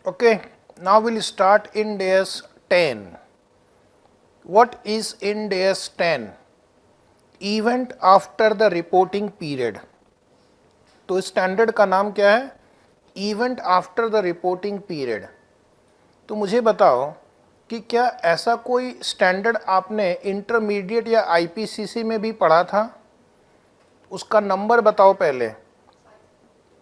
Okay, now we'll start Ind AS 10. What is Ind AS 10? Event after the reporting period. तो standard का नाम क्या है? Event after the reporting period. तो मुझे बताओ कि क्या ऐसा कोई स्टैंडर्ड आपने इंटरमीडिएट या आईपीसीसी में भी पढ़ा था? उसका नंबर बताओ पहले।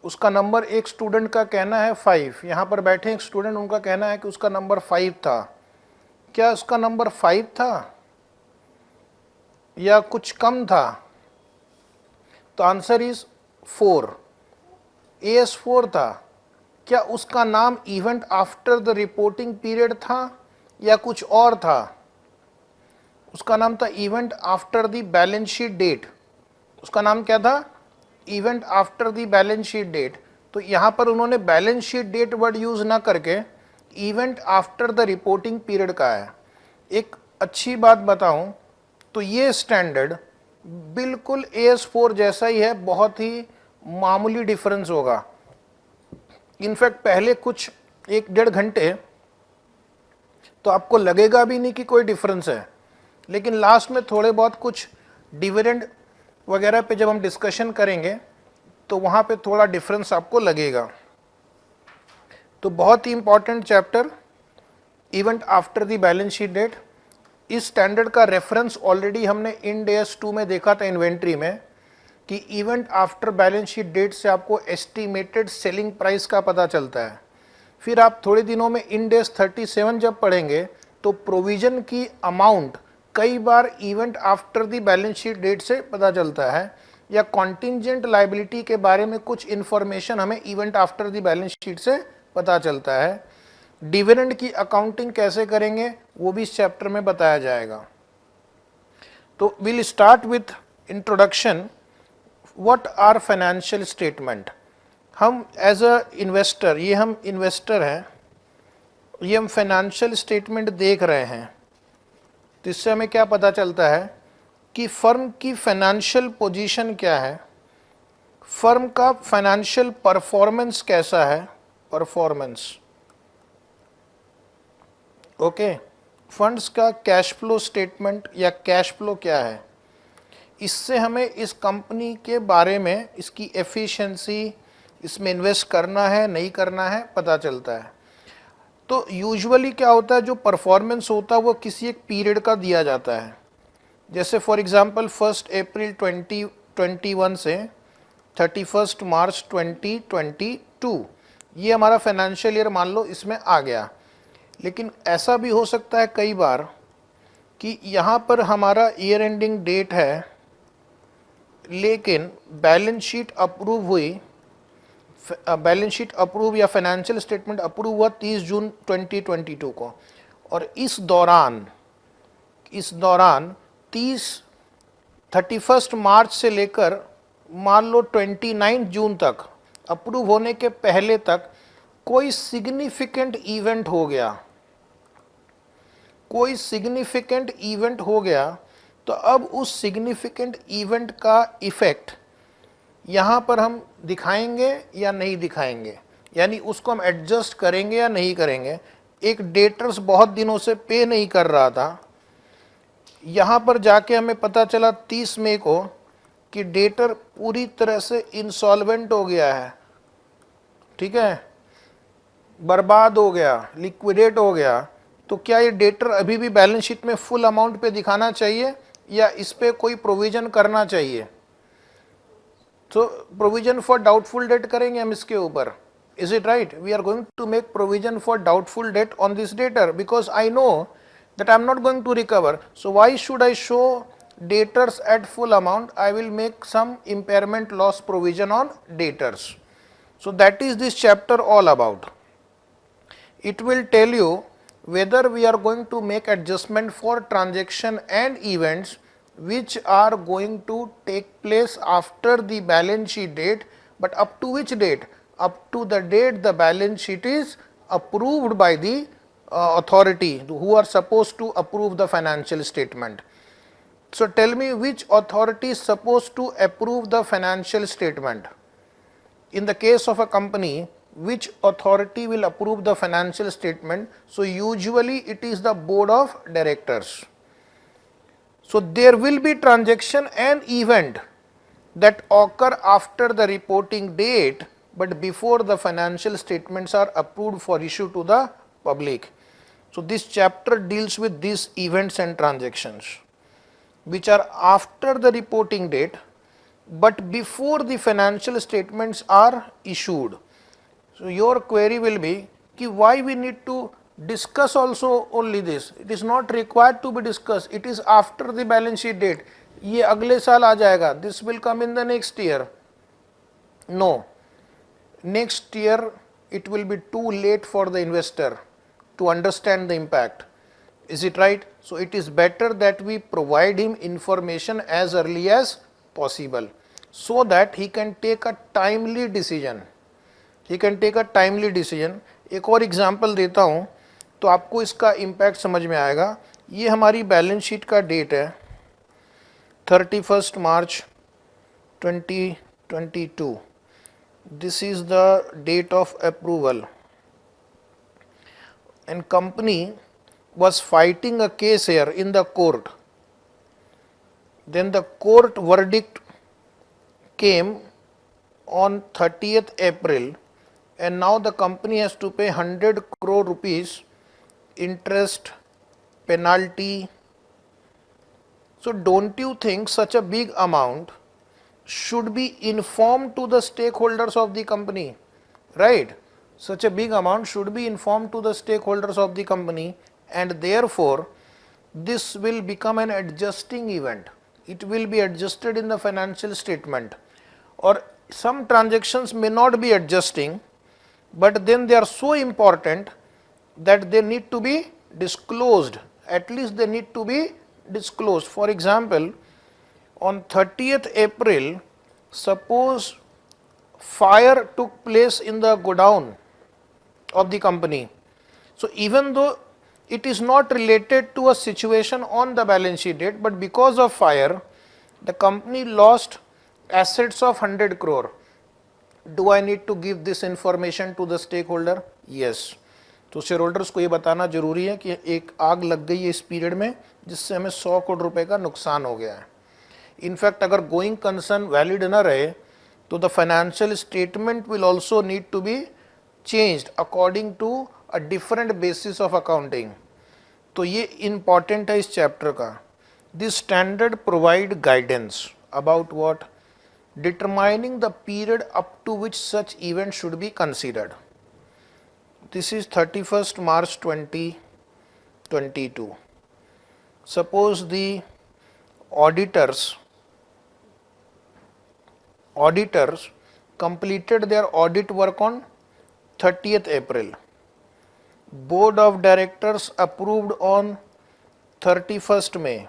उसका नंबर एक स्टूडेंट का कहना है 5, यहाँ पर बैठे एक स्टूडेंट, उनका कहना है कि उसका नंबर 5 था। क्या उसका नंबर 5 था या कुछ कम था? तो आंसर इज 4, AS4 था। क्या उसका नाम event after the reporting period था या कुछ और था? उसका नाम था event after the balance sheet date. उसका नाम क्या था? Event after the balance sheet date. तो यहां पर उन्होंने balance sheet date word use ना करके event after the reporting period का है। एक अच्छी बात बताऊं तो ये स्टैंडर्ड बिल्कुल AS4 जैसा ही है, बहुत ही मामूली डिफरेंस होगा। इनफैक्ट पहले कुछ 1-1.5 घंटे तो आपको लगेगा भी नहीं कि कोई डिफरेंस है, लेकिन लास्ट में थोड़े बहुत कुछ डिविडेंड वगैरह पे जब हम डिस्कशन करेंगे तो वहाँ पे थोड़ा डिफरेंस आपको लगेगा। तो बहुत ही important chapter event after the balance sheet date. इस स्टैंडर्ड का रेफरेंस ऑलरेडी हमने इंड AS 2 में देखा था इन्वेंट्री में, कि event after balance sheet date से आपको एस्टिमेटेड सेलिंग प्राइस का पता चलता है। फिर आप थोड़े दिनों में इंड AS 37 जब पढ़ेंगे तो प्रोविजन की अमाउंट कई बार event after the balance sheet date से पता चलता है, या कॉन्टिंजेंट लायबिलिटी के बारे में कुछ इंफॉर्मेशन हमें event after the balance sheet से पता चलता है। डिविडेंड की अकाउंटिंग कैसे करेंगे वो भी इस चैप्टर में बताया जाएगा। तो will start with introduction. What are financial statement? हम एज अ इन्वेस्टर, ये हम इन्वेस्टर हैं, ये हम फाइनेंशियल स्टेटमेंट देख रहे हैं, तो इससे हमें क्या पता चलता है कि फर्म की फाइनेंशियल पोजीशन क्या है, फर्म का फाइनेंशियल परफॉर्मेंस कैसा है, परफॉर्मेंस। ओके, फंड्स का कैश फ्लो स्टेटमेंट या कैश फ्लो क्या है, इससे हमें इस कंपनी के बारे में, इसकी एफिशिएंसी, इसमें इन्वेस्ट करना है नहीं करना है, पता चलता है। तो यूजुअली क्या होता है, जो परफॉर्मेंस होता है वो किसी एक पीरियड का दिया जाता है। जैसे फॉर एग्जांपल 1 अप्रैल 2021 से 31 मार्च 2022, ये हमारा फाइनेंशियल ईयर मान लो इसमें आ गया। लेकिन ऐसा भी हो सकता है कई बार कि यहाँ पर हमारा ईयर एंडिंग डेट है, लेकिन बैलेंस शीट अप्रूव हुई, बैलेंस शीट अप्रूव या फाइनेंशियल स्टेटमेंट अप्रूव हुआ 30 जून 2022 को, और इस दौरान 31 मार्च से लेकर मान लो 29 जून तक, अप्रूव होने के पहले तक कोई सिग्निफिकेंट इवेंट हो गया, कोई सिग्निफिकेंट इवेंट हो गया, तो अब उस सिग्निफिकेंट इवेंट का इफेक्ट यहाँ पर हम दिखाएंगे या नहीं दिखाएंगे, यानी उसको हम एडजस्ट करेंगे या नहीं करेंगे। एक डेटर्स बहुत दिनों से पे नहीं कर रहा था, यहाँ पर जाके हमें पता चला 30 मई को कि डेटर पूरी तरह से इंसॉल्वेंट हो गया है, ठीक है, बर्बाद हो गया, लिक्विडेट हो गया। तो क्या ये डेटर अभी भी बैलेंस शीट में फुल अमाउंट पे दिखाना चाहिए या इस पे कोई प्रोविजन करना चाहिए? तो प्रोविजन फॉर डाउटफुल डेट करेंगे हम इसके ऊपर। Is it right? We are going to make provision for doubtful debt on this debtor because I know that I am not going to recover. So why should I show debtors at full amount? I will make some impairment loss provision on debtors. So that is this chapter all about. It will tell you whether we are going to make adjustment for transaction and events which are going to take place after the balance sheet date, but up to which date? Up to the date the balance sheet is approved by the authority who are supposed to approve the financial statement. So tell me which authority is supposed to approve the financial statement. In the case of a company, which authority will approve the financial statement? So usually it is the board of directors. So there will be transaction and event that occur after the reporting date, but before the financial statements are approved for issue to the public. So this chapter deals with these events and transactions which are after the reporting date but before the financial statements are issued. So your query will be कि why we need to discuss also only this? It is not required to be discussed. It is after the balance sheet date. ये अगले साल आ जाएगा. This will come in the next year. No. Next year it will be too late for the investor to understand the impact. Is it right? So it is better that we provide him information as early as possible so that he can take a timely decision. He can take a timely decision. एक और example देता हूँ तो आपको इसका impact समझ में आएगा. ये हमारी बैलेंस शीट का डेट है 31 मार्च 2022. This is the date of approval, and company was fighting a case here in the court. Then the court verdict came on 30th April, and now the company has to pay 100 crore rupees interest, penalty. So don't you think such a big amount should be informed to the stakeholders of the company, right? Such a big amount should be informed to the stakeholders of the company, and therefore this will become an adjusting event. It will be adjusted in the financial statement, or some transactions may not be adjusting, but then they are so important that they need to be disclosed. At least they need to be disclosed. For example, on 30th April, suppose fire took place in the godown of the company. So even though it is not related to a situation on the balance sheet date, but because of fire, the company lost assets of 100 crore. Do I need to give this information to the stakeholder? Yes. तो share holders को ये बताना जरूरी है कि एक आग लग गई है इस पीरियड में जिससे हमें 100 करोड़ रुपए का नुकसान हो गया है. इनफैक्ट अगर गोइंग कंसर्न वैलिड न रहे तो the financial statement will also need to be changed according to a different basis of accounting. तो ये इंपॉर्टेंट है इस चैप्टर का. This standard provide guidance about what determining the period up to which such event should be considered. This is 31st March 2022. Suppose the auditors completed their audit work on 30th April. Board of Directors approved on 31st May.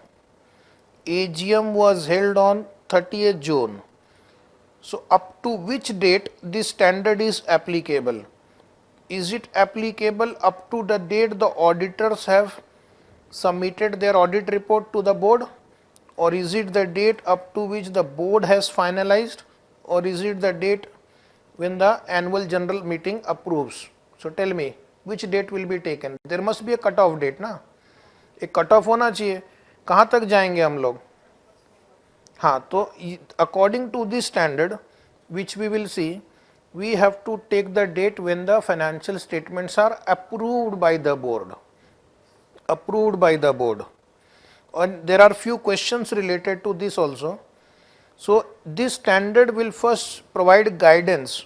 AGM was held on 30th June. So up to which date this standard is applicable? Is it applicable up to the date the auditors have submitted their audit report to the board, or is it the date up to which the board has finalized, or is it the date when the annual general meeting approves? So tell me which date will be taken. There must be a cut off date ना. एक cut off होना चाहिए. कहाँ तक जाएंगे हम लोग? हाँ, तो according to this standard which we will see, we have to take the date when the financial statements are approved by the board. And there are few questions related to this also. So this standard will first provide guidance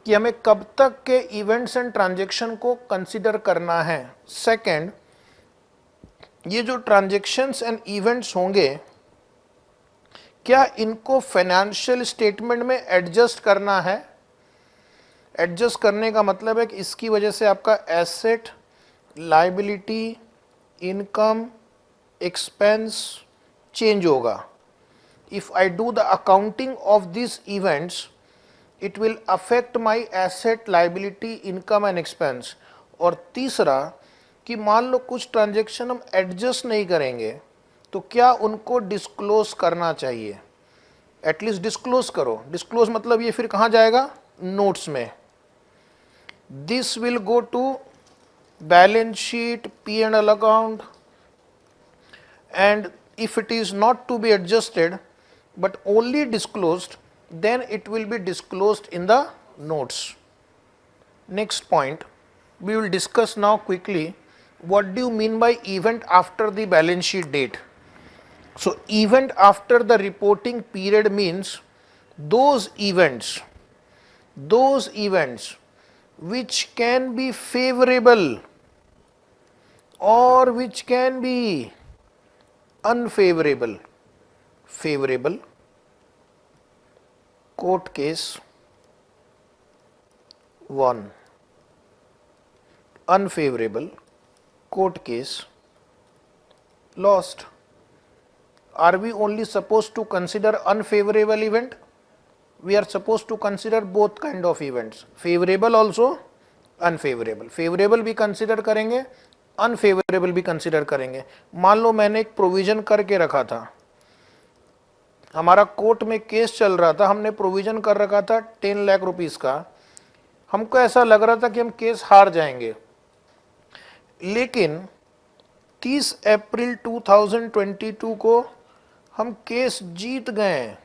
कि हमें कब तक के events and transaction को consider करना है. Second, ये जो transactions and events होंगे क्या इनको फाइनेंशियल स्टेटमेंट में एडजस्ट करना है? एडजस्ट करने का मतलब है कि इसकी वजह से आपका asset, liability, income, expense change होगा. If I do the accounting of this events it will affect my asset, liability, income and expense. और तीसरा कि मान लो कुछ ट्रांजैक्शन हम एडजस्ट नहीं करेंगे तो क्या उनको डिस्क्लोज करना चाहिए? एटलीस्ट डिस्क्लोज करो. डिस्क्लोज मतलब ये फिर कहाँ जाएगा? नोट्स में. This will go to balance sheet, P&L account, and if it is not to be adjusted but only disclosed, then it will be disclosed in the notes. Next point, we will discuss now quickly what do you mean by event after the balance sheet date. So event after the reporting period means those events which can be favorable or which can be unfavorable. Favorable, court case 1, unfavorable, court case lost. Are we only supposed to consider unfavorable event? We are supposed to consider both kind of events, favorable also, unfavorable. Favorable भी consider करेंगे, unfavourable भी consider करेंगे. मान लो मैंने एक provision करके रखा था, हमारा कोर्ट में केस चल रहा था, हमने प्रोविजन कर रखा था 10 लाख रुपीस का. हमको ऐसा लग रहा था कि हम केस हार जाएंगे, लेकिन 30 अप्रैल 2022 को हम केस जीत गए.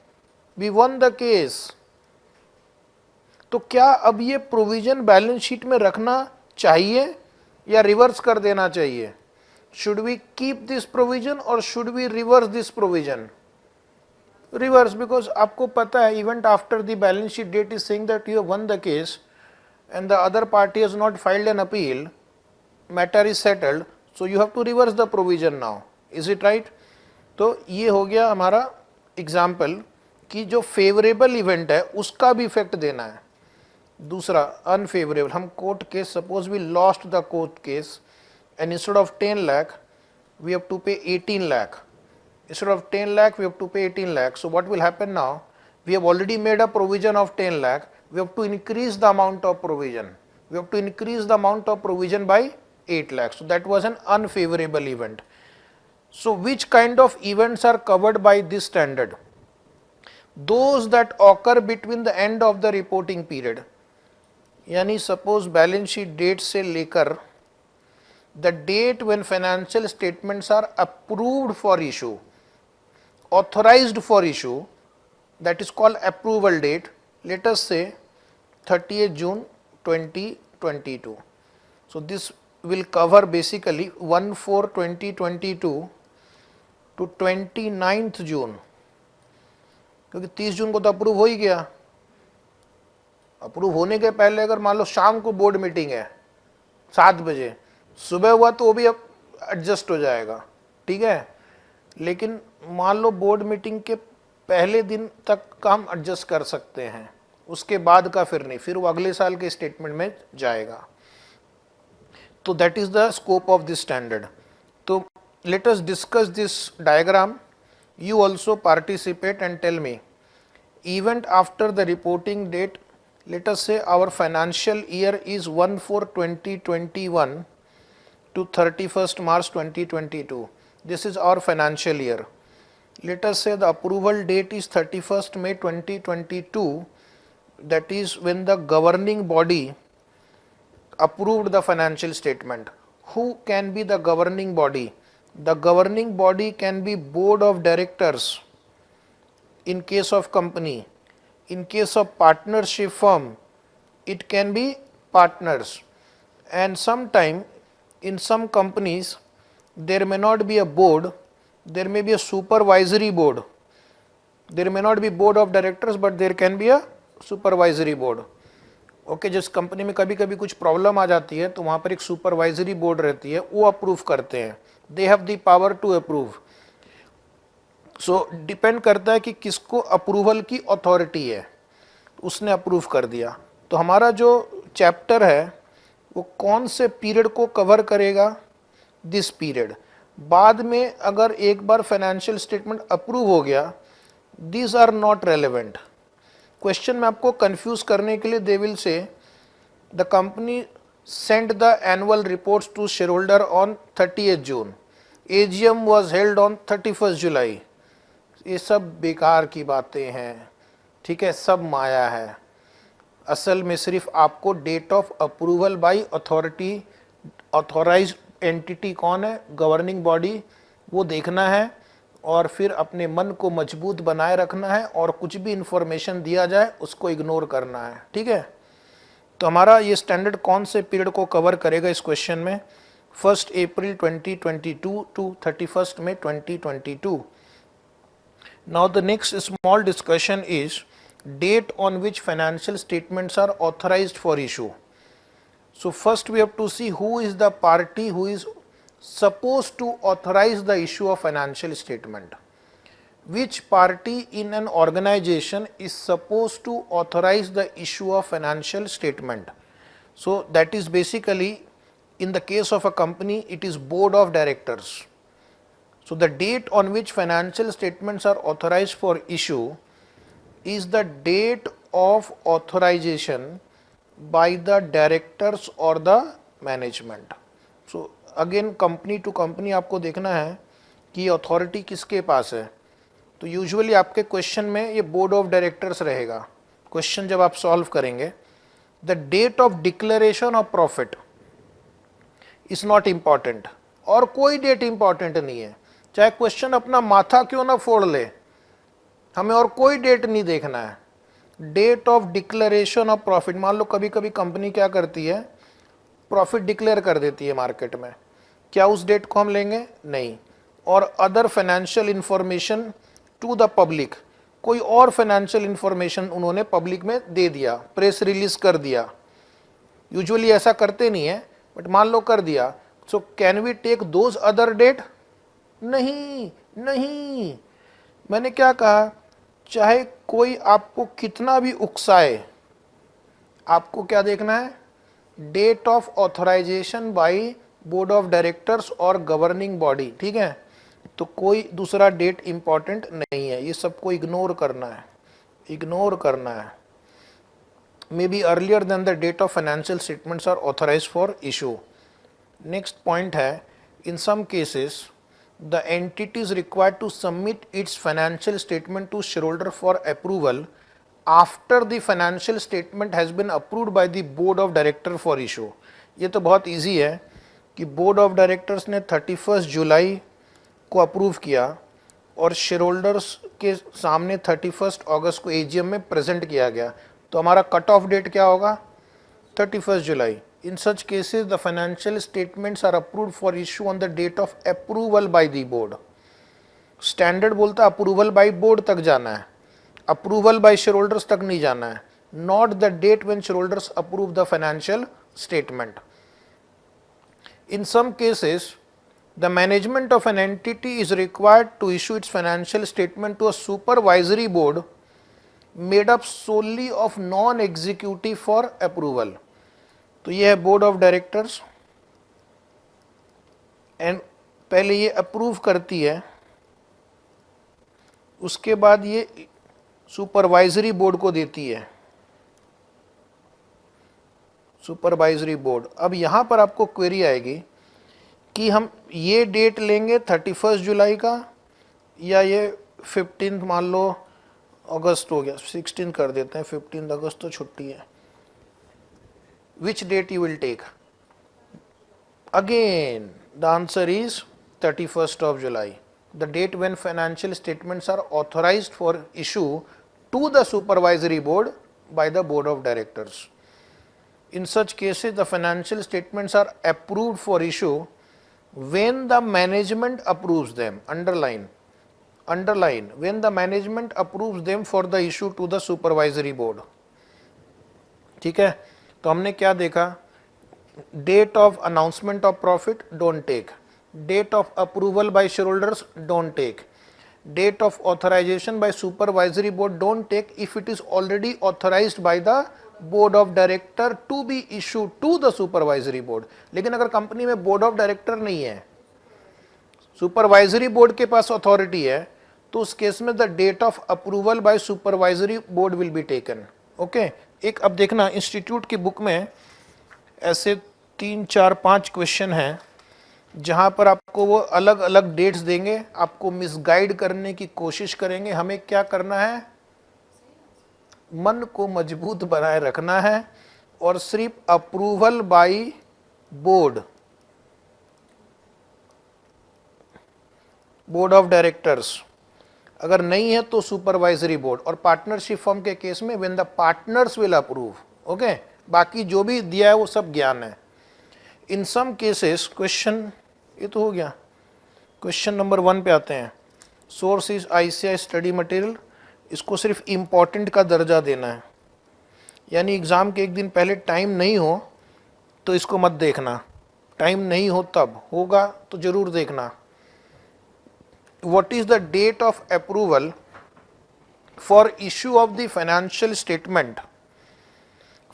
We won the case. तो क्या अब ये प्रोविजन बैलेंस शीट में रखना चाहिए या रिवर्स कर देना चाहिए? Should we keep this provision और should we reverse this provision? Reverse, because आपको पता है event after the balance sheet date is saying that you have won the case and the other party has not filed an appeal, matter is settled, so you have to reverse the provision now. Is it right? तो ये हो गया हमारा example कि जो favourable event है उसका भी इफेक्ट देना है. दूसरा अनफेवरेबल, हम court case, suppose we lost the court case and instead of 10 lakh we have to pay 18 lakh. Instead of 10 lakh we have to pay 18 lakh. So what will happen now? We have already made a provision of 10 lakh. We have to increase the amount of provision. We have to increase the amount of provision by 8 lakhs. So that was an unfavorable event. So which kind of events are covered by this standard? Those that occur between the end of the reporting period. यानी suppose balance sheet date से लेकर the date when financial statements are approved for issue, authorized for issue, that is called approval date. Let us say 30th June 2022. So this will cover basically 1/4/2022 to 29th June, क्योंकि 30 जून को तो approve हो ही गया. Approve होने के पहले अगर मान लो शाम को बोर्ड मीटिंग है 7 बजे, सुबह हुआ तो वो भी एडजस्ट हो जाएगा, ठीक है. लेकिन मान लो बोर्ड मीटिंग के पहले दिन तक का हम एडजस्ट कर सकते हैं, उसके बाद का फिर नहीं, फिर वो अगले साल के स्टेटमेंट में जाएगा. तो that is the scope of this standard. तो let us discuss this diagram. You also participate and tell me event after the reporting date. Let us say our financial year is 1/4/2021 to 31st March 2022. This is our financial year. Let us say the approval date is 31st May 2022. That is when the governing body approved the financial statement. Who can be the governing body? The governing body can be board of directors in case of company. In case of partnership firm, it can be partners. And sometime in some companies there may not be a board, there may be a supervisory board. There may not be board of directors but there can be a supervisory board. Okay, जिस company में कभी कभी कुछ problem आ जाती है तो वहाँ पर एक सुपरवाइजरी बोर्ड रहती है, वो अप्रूव करते हैं. They have the power to approve. So depend करता है कि किसको अप्रूवल की अथॉरिटी है, उसने अप्रूव कर दिया. तो हमारा जो चैप्टर है वो कौन से पीरियड को कवर करेगा? This period. बाद में अगर एक बार फाइनेंशियल स्टेटमेंट अप्रूव हो गया, these are not relevant. Question में आपको कंफ्यूज करने के लिए they will say the company send the annual reports to shareholder on 30th June. AGM was held on 31st July. ये सब बेकार की बातें हैं, ठीक है, सब माया है. असल में सिर्फ आपको date of approval by authority, authorized entity कौन है, गवर्निंग बॉडी, वो देखना है और फिर अपने मन को मजबूत बनाए रखना है और कुछ भी इंफॉर्मेशन दिया जाए उसको इग्नोर करना है। ठीक है, तो हमारा ये स्टैंडर्ड कौन से पीरियड को कवर करेगा इस क्वेश्चन में, 1 April 2022 to 31 May 2022। Now the next small discussion is date on which financial statements are authorized for issue. So first we have to see who is the party who is supposed to authorize the issue of financial statement. Which party in an organization is supposed to authorize the issue of financial statement? So that is basically, in the case of a company, it is board of directors. So the date on which financial statements are authorized for issue is the date of authorization by the directors or the management. So again company to company आपको देखना है कि authority किसके पास है। तो usually आपके question में ये बोर्ड ऑफ डायरेक्टर्स रहेगा। क्वेश्चन जब आप सॉल्व करेंगे, the date of declaration of profit is not important, और कोई डेट इंपॉर्टेंट नहीं है, चाहे क्वेश्चन अपना माथा क्यों ना फोड़ ले, हमें और कोई डेट नहीं देखना है। Date of declaration of profit, मान लो कभी कभी कंपनी क्या करती है, प्रॉफिट डिक्लेयर कर देती है मार्केट में, क्या उस डेट को हम लेंगे? नहीं। और other financial information to the public, कोई और फाइनेंशियल इंफॉर्मेशन उन्होंने पब्लिक में दे दिया, प्रेस रिलीज कर दिया, यूजुअली ऐसा करते नहीं है बट मान लो कर दिया, so can we take those other date? नहीं नहीं, मैंने क्या कहा, चाहे कोई आपको कितना भी उकसाए, आपको क्या देखना है, date of authorization by board of directors और गवर्निंग बॉडी। ठीक है, तो कोई दूसरा डेट इंपॉर्टेंट नहीं है, ये सबको इग्नोर करना है, इग्नोर करना है। May be earlier than the date of financial statements are authorised for issue. Next point है, in some cases the entity is required to submit its financial statement to shareholder for approval after the financial statement has been approved by the board of director for issue. ये तो बहुत easy है कि board of directors ने 31 जुलाई को approve किया और share holders के सामने 31 अगस्त को एजीएम में प्रेजेंट किया गया, तो हमारा कट ऑफ डेट क्या होगा, 31 जुलाई। In such cases, the financial statements are approved for issue on the date of approval by the board. Standard बोलता है approval by board तक जाना है, approval by shareholders तक नहीं जाना है, not the date when shareholders approve the financial statement. In some cases, the management of an entity is required to issue its financial statement to a supervisory board made up solely of non-executive for approval. तो ये है board of directors, and पहले ये approve करती है, उसके बाद ये सुपरवाइजरी बोर्ड को देती है, सुपरवाइजरी बोर्ड। अब यहाँ पर आपको क्वेरी आएगी कि हम ये डेट लेंगे 31 जुलाई का या ये 15 मान लो अगस्त हो गया, 16 कर देते हैं, 15 अगस्त तो छुट्टी है, which date you will take? Again the answer is 31st of July, the date when financial statements are authorized for issue to the supervisory board by the board of directors. In such cases, the financial statements are approved for issue when the management approves them. Underline, when the management approves them for the issue to the supervisory board. ठीक है, तो हमने क्या देखा, date of announcement of profit don't take, date of approval by shareholder don't take, date of authorization by supervisory board don't take if it is already authorized by the board of director to be issue to the supervisory board. लेकिन अगर company में board of director नहीं है, supervisory board के पास authority है, तो उस case में the date of approval by supervisory board will be taken. Okay, एक अब देखना इंस्टीट्यूट की बुक में ऐसे 3, 4, 5 क्वेश्चन हैं जहां पर आपको वो अलग अलग डेट्स देंगे, आपको मिसगाइड करने की कोशिश करेंगे। हमें क्या करना है, मन को मजबूत बनाए रखना है और सिर्फ approval bye board of directors, अगर नहीं है तो सुपरवाइजरी बोर्ड, और पार्टनरशिप फर्म के केस में when the partners will approve. Okay, बाकी जो भी दिया है वो सब ज्ञान है। इन सम केसेस क्वेश्चन, ये तो हो गया। क्वेश्चन नंबर 1 पे आते हैं। Source is ICI study material, इसको सिर्फ इम्पॉर्टेंट का दर्जा देना है, यानी एग्जाम के एक दिन पहले टाइम नहीं हो तो इसको मत देखना, टाइम नहीं हो तब, होगा तो जरूर देखना। What is the date of approval for issue of the financial statement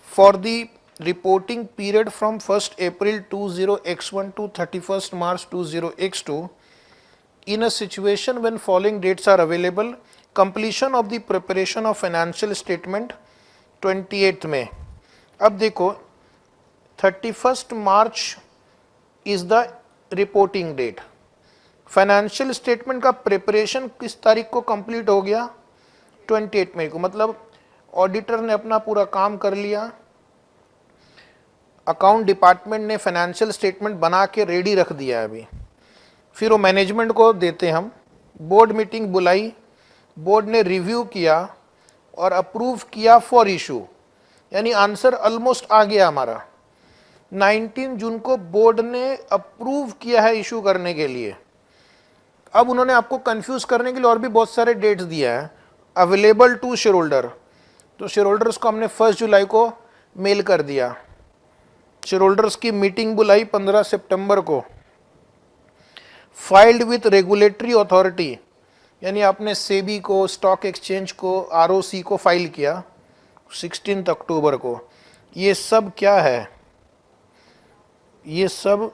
for the reporting period from 1st April 20x1 to 31st March 20x2 in a situation when following dates are available? Completion of the preparation of financial statement 28th May. अब देखो 31st March is the reporting date. Financial statement का preparation किस तारीख को complete हो गया? 28 मई को। मतलब ऑडिटर ने अपना पूरा काम कर लिया, अकाउंट डिपार्टमेंट ने फाइनेंशियल स्टेटमेंट बना के रेडी रख दिया है अभी, फिर वो मैनेजमेंट को देते हम। बोर्ड मीटिंग बुलाई, बोर्ड ने रिव्यू किया और अप्रूव किया फॉर इशू, यानी आंसर ऑलमोस्ट आ गया हमारा। 19 जून को बोर्ड ने अप्रूव किया है इशू करने के लिए। अब उन्होंने आपको कंफ्यूज करने के लिए और भी बहुत सारे डेट्स दिया है। अवेलेबल टू शेयर होल्डर, तो शेयर होल्डर्स को हमने 1 जुलाई को मेल कर दिया। शेयर होल्डर्स की मीटिंग बुलाई 15 सितंबर को। फाइल्ड विथ रेगुलेटरी अथॉरिटी, यानी आपने सेबी को, स्टॉक एक्सचेंज को, आरओसी को फाइल किया 16 अक्टूबर को। ये सब क्या है? ये सब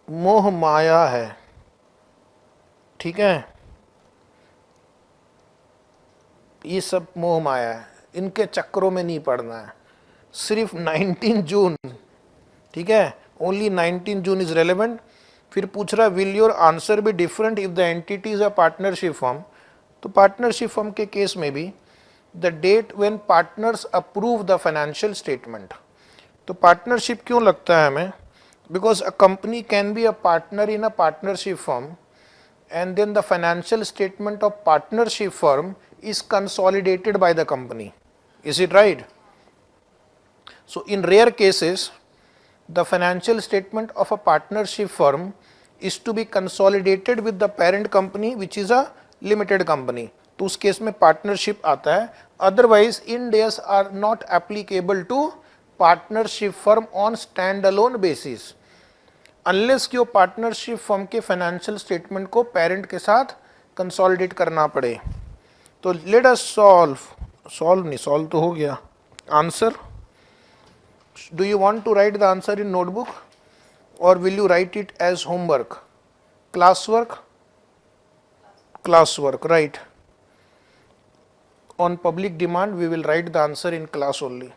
मोह माया है, ठीक है, ये सब मोह माया है, इनके चक्करों में नहीं पड़ना है। सिर्फ 19 जून, ठीक है, ओनली 19 जून इज रेलेवेंट। फिर पूछ रहा will your answer be different if the entity is a partnership firm, तो पार्टनरशिप फर्म के केस में भी the date when partners approve the financial statement. तो पार्टनरशिप क्यों लगता है हमें? Because a company can be a partner in a partnership firm and then the financial statement of partnership firm is consolidated by the company. Is it right? So in rare cases the financial statement of a partnership firm is to be consolidated with the parent company which is a limited company, तो उस case में partnership आता है। Otherwise Ind AS are not applicable to partnership firm on standalone basis, unless कि वो partnership firm के financial statement को parent के साथ कंसोलिडेट करना पड़े। तो लेट अस सॉल्व तो हो गया answer. Do you want to write the answer in notebook और will you write it as homework? Class work, right. On public demand we will write the answer in class only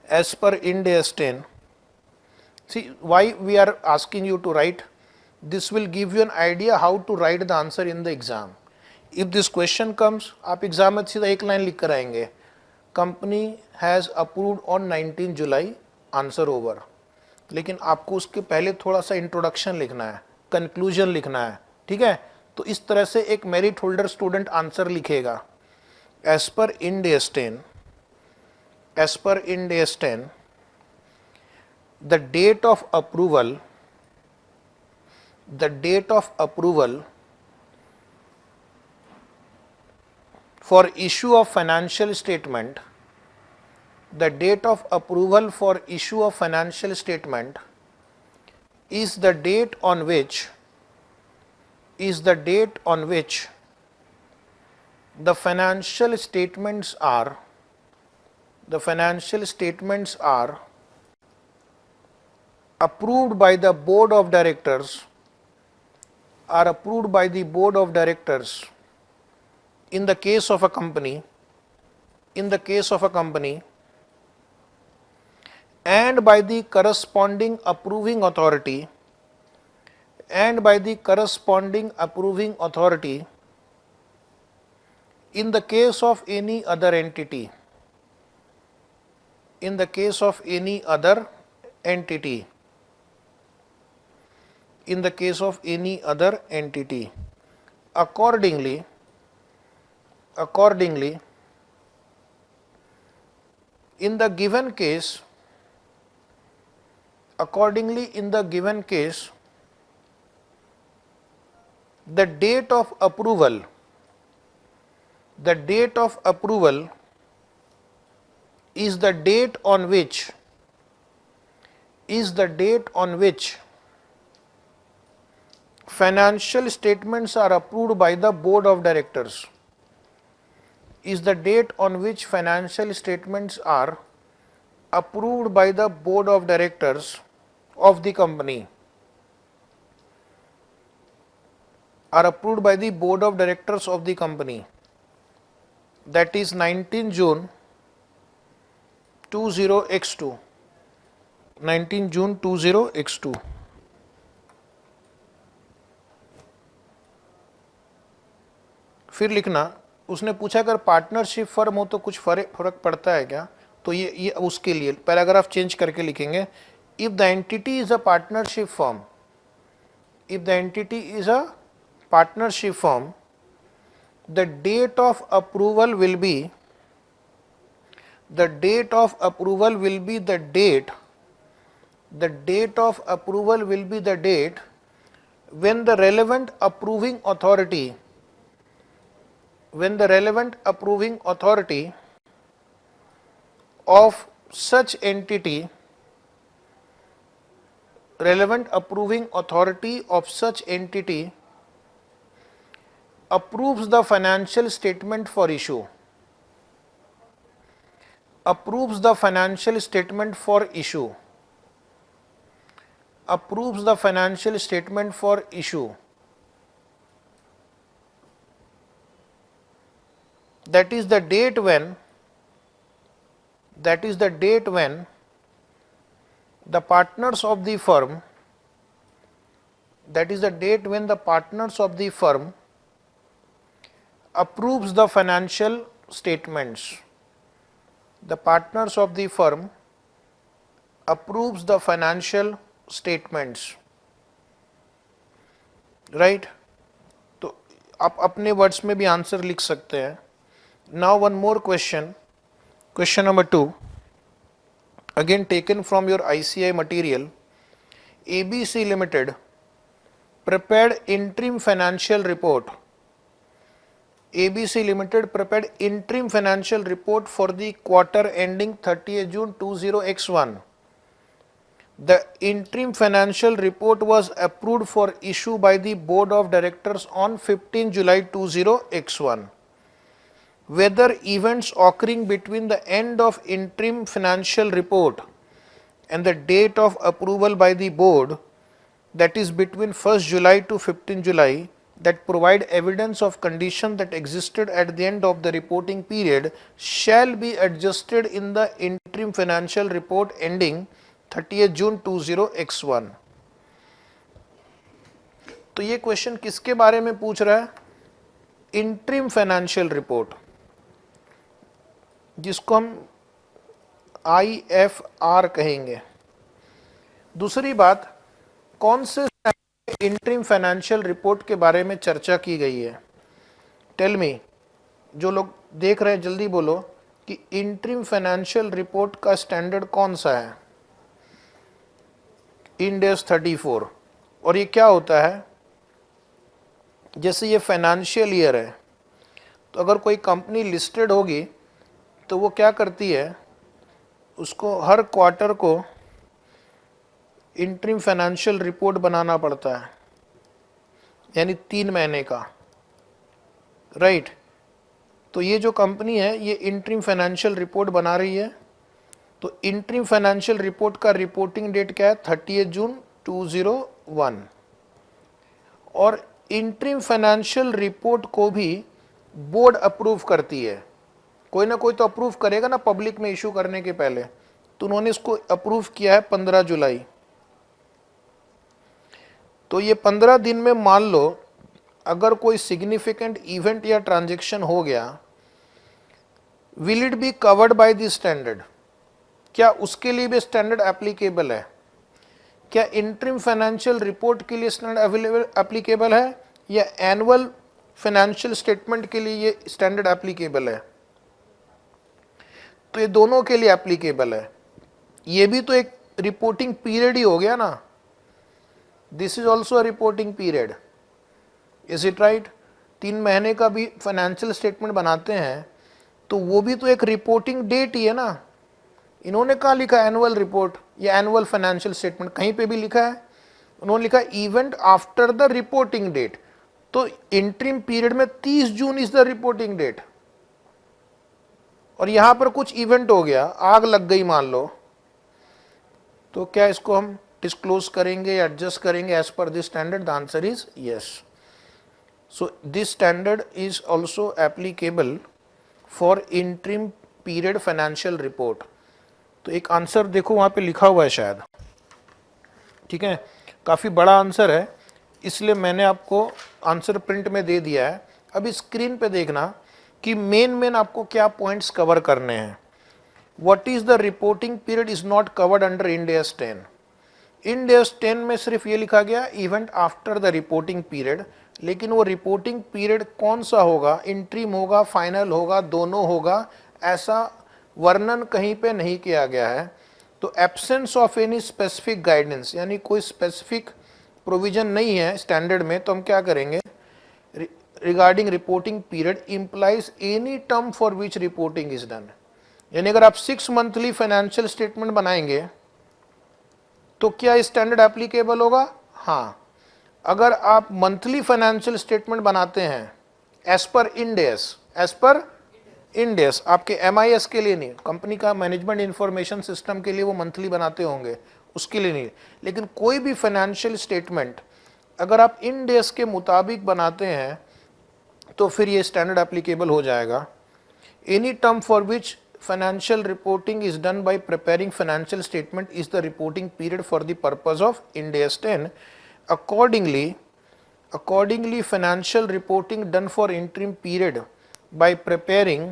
as per Ind AS 10. See why we are asking you to write. This will give you an idea how to write the answer in the exam. If this question comes, आप exam में सीधा एक line लिख कर आएंगे, company has approved on 19 July, answer over. लेकिन आपको उसके पहले थोड़ा सा इंट्रोडक्शन लिखना है, कंक्लूजन लिखना है, ठीक है। तो इस तरह से एक मेरिट होल्डर स्टूडेंट आंसर लिखेगा। As per Ind AS 10, the date of approval for issue of financial statement, the date of approval for issue of financial statement is the date on which the financial statements are approved by the board of directors, in the case of a company, and by the corresponding approving authority, In the case of any other entity, in the case of any other entity, in the case of any other entity, accordingly, in the given case, the date of approval is the date on which financial statements are approved by the board of directors, is the date on which financial statements are approved by the board of directors of the company, are approved by the board of directors of the company, that is 19 June 20x2, 19 June 20x2. फिर लिखना, उसने पूछा अगर partnership firm हो तो कुछ फर्क पड़ता है क्या, तो ये उसके लिए पैराग्राफ चेंज करके लिखेंगे, if the entity is a partnership firm, if the entity is a partnership firm, the date of approval will be the date of approval will be the date when the relevant approving authority of such entity approves the financial statement for issue, approves the financial statement for issue, approves the financial statement for issue. That is the date when the partners of the firm, that is the date when the partners of the firm approves the financial statements. The partners of the firm approves the financial statements. Right? तो आप अपने words में भी answer लिख सकते हैं. Now one more question. Question number 2. Again taken from your ICI material. ABC Limited prepared interim financial report. ABC Limited prepared interim financial report for the quarter ending 30th June 20x1. The interim financial report was approved for issue by the board of directors on 15 July 20x1. Whether events occurring between the end of interim financial report and the date of approval by the board, that is between 1st July to 15 July, that provide evidence of condition that existed at the end of the reporting period shall be adjusted in the interim financial report ending 30th June 20x1. तो ये question किसके बारे में पूछ रहा है? Interim financial report, जिसको हम IFR कहेंगे. दूसरी बात, कौन से इंटरिम फाइनेंशियल रिपोर्ट के बारे में चर्चा की गई है? टेल मी, जो लोग देख रहे हैं जल्दी बोलो कि इंटरिम फाइनेंशियल रिपोर्ट का स्टैंडर्ड कौन सा है? Ind AS 34. और ये क्या होता है? जैसे ये फाइनेंशियल ईयर है, तो अगर कोई कंपनी लिस्टेड होगी तो वो क्या करती है, उसको हर क्वार्टर को इंटरिम फाइनेंशियल रिपोर्ट बनाना पड़ता है, यानी 3 महीने का. राइट? तो ये जो कंपनी है ये इंटरिम फाइनेंशियल रिपोर्ट बना रही है. तो इंटरिम फाइनेंशियल रिपोर्ट का रिपोर्टिंग डेट क्या है? 30 जून 2001. और इंटरिम फाइनेंशियल रिपोर्ट को भी बोर्ड अप्रूव करती है. कोई ना कोई तो अप्रूव करेगा ना पब्लिक में इशू करने के पहले. तो उन्होंने इसको अप्रूव किया है 15 जुलाई. तो ये 15 दिन में मान लो अगर कोई सिग्निफिकेंट इवेंट या ट्रांजैक्शन हो गया, will it be covered by the standard? क्या उसके लिए भी स्टैंडर्ड एप्लीकेबल है? क्या इंटरिम फाइनेंशियल रिपोर्ट के लिए स्टैंडर्ड एप्लीकेबल है या एनुअल फाइनेंशियल स्टेटमेंट के लिए ये स्टैंडर्ड एप्लीकेबल है? तो ये दोनों के लिए एप्लीकेबल है। ये भी तो एक रिपोर्टिंग पीरियड ही हो गया ना, this is also a reporting period, is it right? 3 महीने का भी फाइनेंशियल स्टेटमेंट बनाते हैं तो वो भी तो एक रिपोर्टिंग डेट ही है ना। इन्होंने कहाँ लिखा एनुअल रिपोर्ट या एनुअल फाइनेंशियल स्टेटमेंट? कहीं पे भी लिखा है? उन्होंने लिखा event after the reporting date. तो इंटरिम पीरियड में 30 June is the reporting date, और यहां पर कुछ इवेंट हो गया, आग लग गई मान लो, तो क्या इसको हम डिस्क्लोज करेंगे या एडजस्ट करेंगे as per this standard? The answer is yes. So this standard is also applicable for interim period financial report. तो एक आंसर देखो वहां पे लिखा हुआ है शायद, ठीक है, काफी बड़ा आंसर है, इसलिए मैंने आपको आंसर प्रिंट में दे दिया है। अभी स्क्रीन पे देखना कि मेन आपको क्या पॉइंट्स कवर करने हैं। What is the reporting period is not covered under Ind AS 10? Ind AS 10 में सिर्फ ये लिखा गया event after the reporting period, लेकिन वो रिपोर्टिंग पीरियड कौन सा होगा, इंट्रीम होगा, फाइनल होगा, दोनों होगा, ऐसा वर्णन कहीं पे नहीं किया गया है। तो absence of any specific guidance, यानी कोई स्पेसिफिक प्रोविजन नहीं है स्टैंडर्ड में, तो हम क्या करेंगे, regarding reporting period implies any term for which reporting is done. यानी अगर आप 6 मंथली फाइनेंशियल स्टेटमेंट बनाएंगे तो क्या स्टैंडर्ड एप्लीकेबल होगा? हाँ। अगर आप मंथली फाइनेंशियल स्टेटमेंट बनाते हैं एज पर इंड AS, आपके MIS के लिए नहीं, कंपनी का मैनेजमेंट इंफॉर्मेशन सिस्टम के लिए वो मंथली बनाते होंगे, उसके लिए नहीं, लेकिन कोई भी फाइनेंशियल स्टेटमेंट अगर आप इंड AS के मुताबिक बनाते हैं तो फिर ये स्टैंडर्ड एप्लीकेबल हो जाएगा। Any term for which financial reporting is done by preparing financial statement is the reporting period for the purpose of Ind AS 10. Accordingly, financial reporting done for interim period by preparing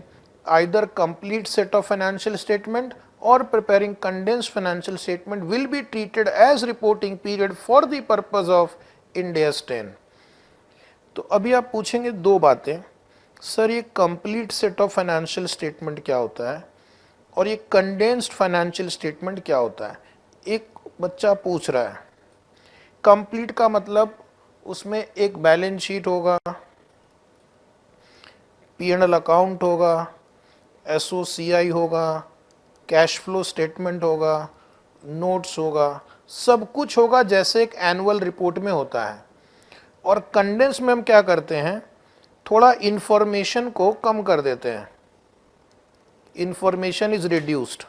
either complete set of financial statement or preparing condensed financial statement will be treated as reporting period for the purpose of Ind AS 10. तो अभी आप पूछेंगे दो बातें, sir ये complete set of financial statement क्या होता है और ये कंडेंस्ड फाइनेंशियल स्टेटमेंट क्या होता है? एक बच्चा पूछ रहा है, कंप्लीट का मतलब उसमें एक बैलेंस शीट होगा, P&L अकाउंट होगा, SOCI होगा, कैश फ्लो स्टेटमेंट होगा, नोट्स होगा, सब कुछ होगा जैसे एक एनुअल रिपोर्ट में होता है। और कंडेंस में हम क्या करते हैं, थोड़ा इंफॉर्मेशन को कम कर देते हैं, इंफॉर्मेशन इज रिड्यूस्ड।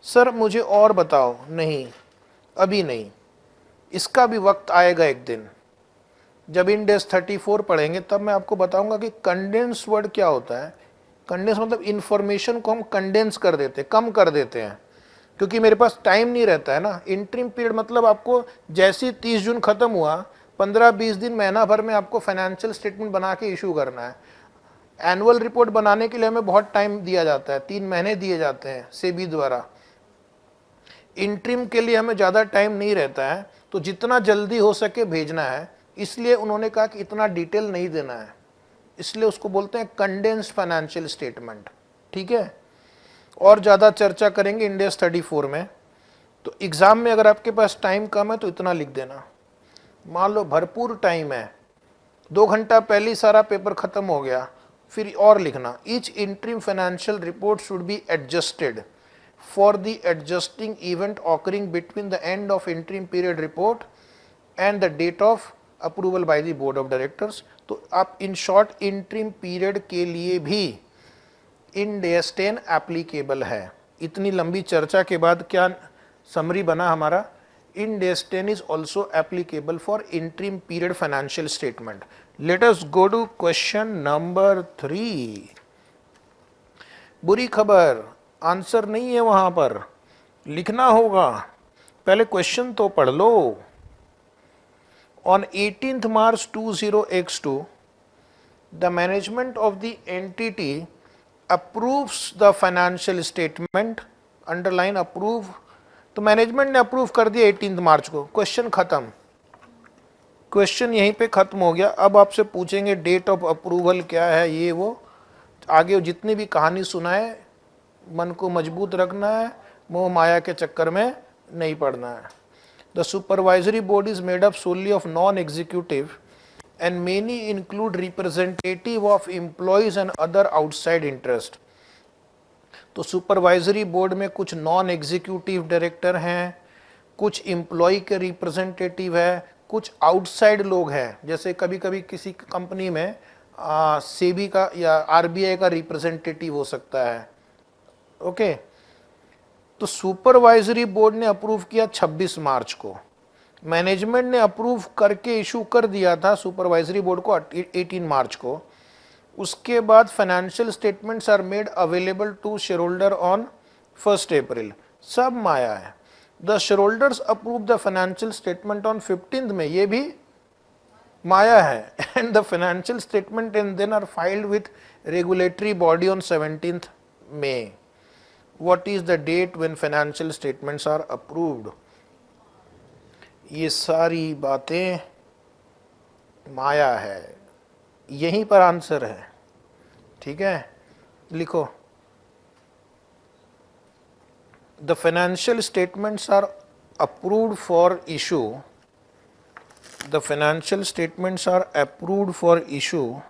सर मुझे और बताओ, नहीं अभी नहीं, इसका भी वक्त आएगा एक दिन, जब इंड AS 34 पढ़ेंगे तब मैं आपको बताऊंगा कि कंडेंस वर्ड क्या होता है। कंडेंस मतलब इंफॉर्मेशन को हम कंडेंस कर देते, कम कर देते हैं, क्योंकि मेरे पास टाइम नहीं रहता है ना। इंटरिम पीरियड मतलब आपको जैसे 30 जून खत्म हुआ, 15-20 दिन, महीना भर में आपको फाइनेंशियल स्टेटमेंट बना के इशू करना है। एनुअल रिपोर्ट बनाने के लिए हमें बहुत टाइम दिया जाता है, 3 महीने दिए जाते हैं सेबी द्वारा। इंटरिम के लिए हमें ज़्यादा टाइम नहीं रहता है, तो जितना जल्दी हो सके भेजना है, इसलिए उन्होंने कहा कि इतना डिटेल नहीं देना है, इसलिए उसको बोलते हैं कंडेंस्ड फाइनेंशियल स्टेटमेंट, ठीक है। और ज़्यादा चर्चा करेंगे इंड AS 34 में। तो एग्ज़ाम में अगर आपके पास टाइम कम है तो इतना लिख देना, मान लो भरपूर टाइम है, 2 घंटा पहले सारा पेपर खत्म हो गया, फिर और लिखना, each interim financial report should be adjusted for the adjusting event occurring between the end of interim period report and the date of approval by the board of directors. तो आप इन शॉर्ट इंटरिम पीरियड के लिए भी end AS 10 applicable है। इतनी लंबी चर्चा के बाद क्या समरी बना हमारा, Ind AS 10 is also applicable for interim period financial statement. Let us go to question number 3. बुरी खबर, आंसर नहीं है वहां पर, लिखना होगा, पहले क्वेश्चन तो पढ़ लो On 18th March 20x2, the management of the entity approves the financial statement, underline approve, तो मैनेजमेंट ने अप्रूव कर दिया 18 मार्च को, क्वेश्चन खत्म, क्वेश्चन यहीं पे खत्म हो गया। अब आपसे पूछेंगे डेट ऑफ अप्रूवल क्या है, ये वो आगे जितनी भी कहानी सुनाए, मन को मजबूत रखना है, मोह माया के चक्कर में नहीं पड़ना है। The supervisory board is made up solely of non executive and many include representative of employees and other outside interest। तो सुपरवाइजरी बोर्ड में कुछ नॉन एग्जीक्यूटिव डायरेक्टर हैं, कुछ एम्प्लॉय के रिप्रेजेंटेटिव है, कुछ आउटसाइड लोग हैं, जैसे कभी कभी किसी कंपनी में सेबी का या आरबीआई का रिप्रेजेंटेटिव हो सकता है। ओके, तो सुपरवाइजरी बोर्ड ने अप्रूव किया 26 मार्च को, मैनेजमेंट ने अप्रूव करके इशू कर दिया था सुपरवाइजरी बोर्ड को 18 मार्च को। उसके बाद financial statements are made available to shareholder on 1 April. सब माया है। The shareholders approve the financial statement on 15 May, ये भी माया है। And the financial statement and then are filed with regulatory body on 17 May. What is the date when financial statements are approved? ये सारी बातें माया है, यहीं पर आंसर है। ठीक है, लिखो, the financial statements are approved for issue, the financial statements are approved for issue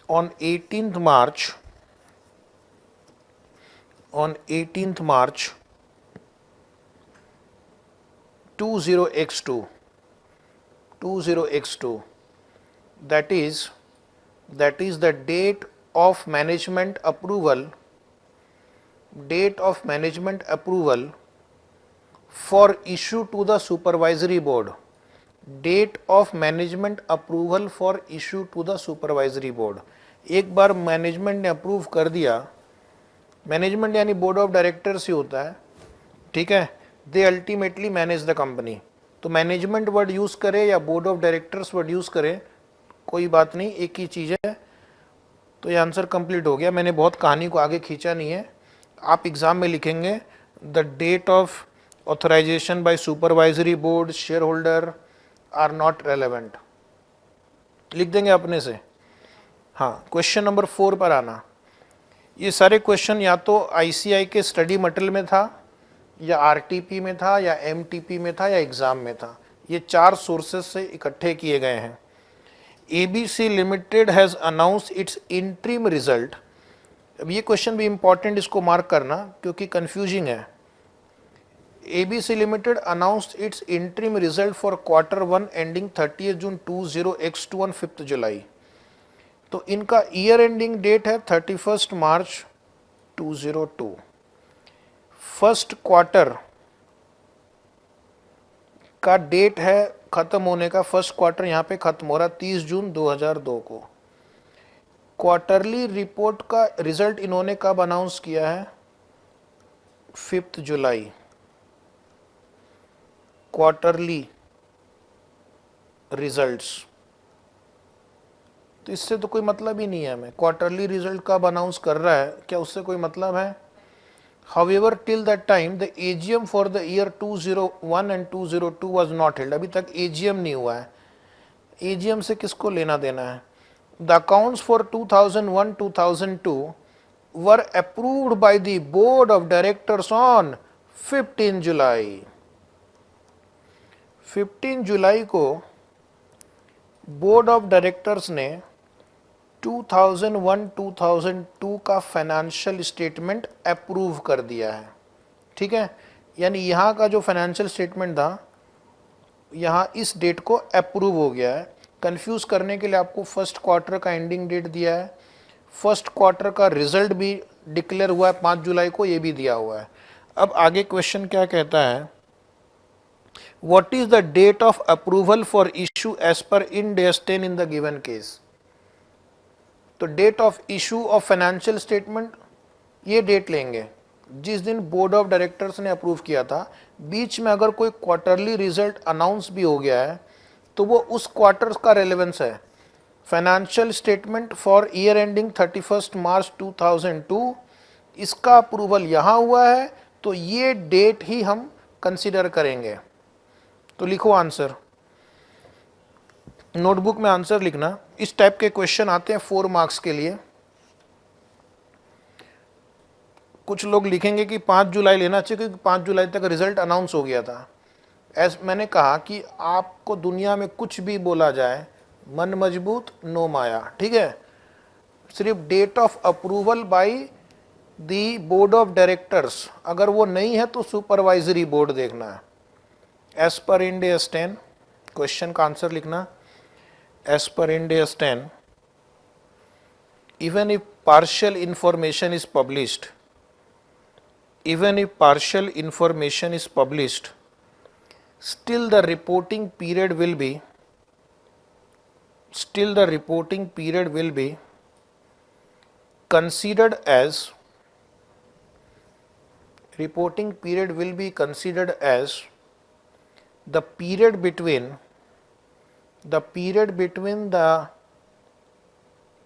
on 18th March, on 18th March 20x2, that is the date of management approval, for issue to the supervisory board, date of management approval for issue to the supervisory board। एक बार management ने approve कर दिया, management यानी board of directors ही होता है, ठीक है, they ultimately manage the company. तो मैनेजमेंट वर्ड यूज करे या board of directors word use करे, कोई बात नहीं, एक ही चीज है। तो ये आंसर कंप्लीट हो गया। मैंने बहुत कहानी को आगे खींचा नहीं है, आप एग्जाम में लिखेंगे the date of authorization by supervisory board shareholder are not relevant, लिख देंगे अपने से। हाँ, क्वेश्चन नंबर 4 पर आना। ये सारे क्वेश्चन या तो आईसीआई के स्टडी मटेरियल में था, या आरटीपी में था, या एमटीपी में था, या एग्जाम में था। ये 4 सोर्सेस से इकट्ठे किए गए हैं। ABC limited has announce it's interim result. अब ये क्वेश्चन भी इंपॉर्टेंट, इसको मार्क करना क्योंकि कंफ्यूजिंग है। ABC Limited announced its interim result for Q1 ending 30th June 20x2 on 5th July। तो इनका ईयर एंडिंग डेट है 31 मार्च 2002। फर्स्ट क्वार्टर का डेट है खत्म होने का, फर्स्ट क्वार्टर यहाँ पे खत्म हो रहा 30 जून 2002 को। क्वार्टरली रिपोर्ट का रिजल्ट इन्होंने कब अनाउंस किया है? 5 जुलाई। क्वार्टरली रिजल्ट्स, तो इससे तो कोई मतलब ही नहीं है हमें। क्वार्टरली रिजल्ट कब अनाउंस कर रहा है, क्या उससे कोई मतलब है? However, till that time, the AGM for the year 201 and 202 was not held। अभी तक AGM नहीं हुआ है। AGM से किसको लेना देना है? The accounts for 2001-2002 were approved by the Board of Directors on 15 July। 15 जुलाई को बोर्ड ऑफ डायरेक्टर्स ने 2001-2002 का फाइनेंशियल स्टेटमेंट अप्रूव कर दिया है। ठीक है, यानी यहाँ का जो फाइनेंशियल स्टेटमेंट था, यहाँ इस डेट को अप्रूव हो गया है। कंफ्यूज करने के लिए आपको फर्स्ट क्वार्टर का एंडिंग डेट दिया है, फर्स्ट क्वार्टर का रिजल्ट भी डिक्लेयर हुआ है 5 जुलाई को, ये भी दिया हुआ है। अब आगे क्वेश्चन क्या कहता है? What is the date of approval for issue as per Ind AS 10 in the given case? तो date of issue of financial statement, ये डेट लेंगे जिस दिन बोर्ड ऑफ डायरेक्टर्स ने अप्रूव किया था, बीच में अगर कोई क्वार्टरली रिजल्ट अनाउंस भी हो गया है तो वो उस क्वार्टर का रेलेवेंस है। Financial statement for year ending 31 मार्च 2002, इसका अप्रूवल यहाँ हुआ है तो ये डेट ही हम कंसिडर करेंगे। तो लिखो आंसर, नोटबुक में आंसर लिखना। इस टाइप के क्वेश्चन आते हैं 4 मार्क्स के लिए। कुछ लोग लिखेंगे कि 5 जुलाई लेना चाहिए क्योंकि 5 जुलाई तक रिजल्ट अनाउंस हो गया था। मैंने कहा कि आपको दुनिया में कुछ भी बोला जाए, मन मजबूत नो माया, ठीक है। सिर्फ date of approval by the board of directors, अगर वो नहीं है तो सुपरवाइजरी बोर्ड देखना है। As per Ind AS 10, question का आंसर लिखना। As per Ind AS 10, even if partial information is published, even if partial information is published, still the reporting period will be, still the reporting period will be considered as, reporting period will be considered as the period between the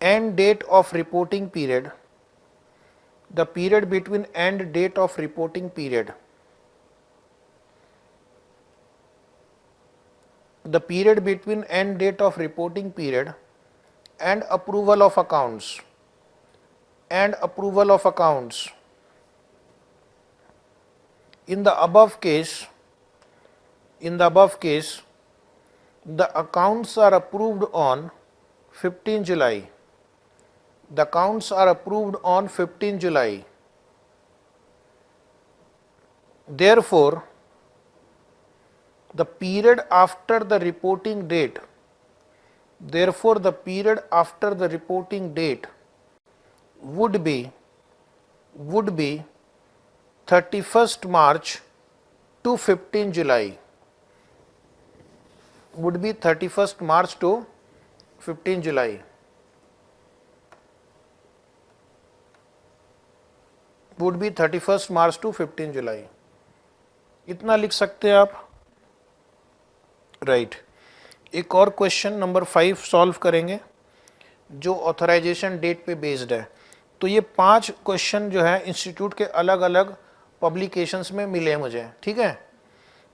end date of reporting period, the period between end date of reporting period, the period between end date of reporting period and approval of accounts, and approval of accounts. In the above case, the accounts are approved on 15 July. The accounts are approved on 15 July. Therefore, the period after the reporting date, therefore the period after the reporting date would be 31st March to 15 July. Would be 31st March to 15 July. Would be 31st March to 15 July. इतना लिख सकते हैं आप, right. एक और question number 5 solve करेंगे जो authorisation date पे बेस्ड है। तो ये 5 क्वेश्चन जो है इंस्टीट्यूट के अलग अलग पब्लिकेशंस में मिले मुझे, ठीक है।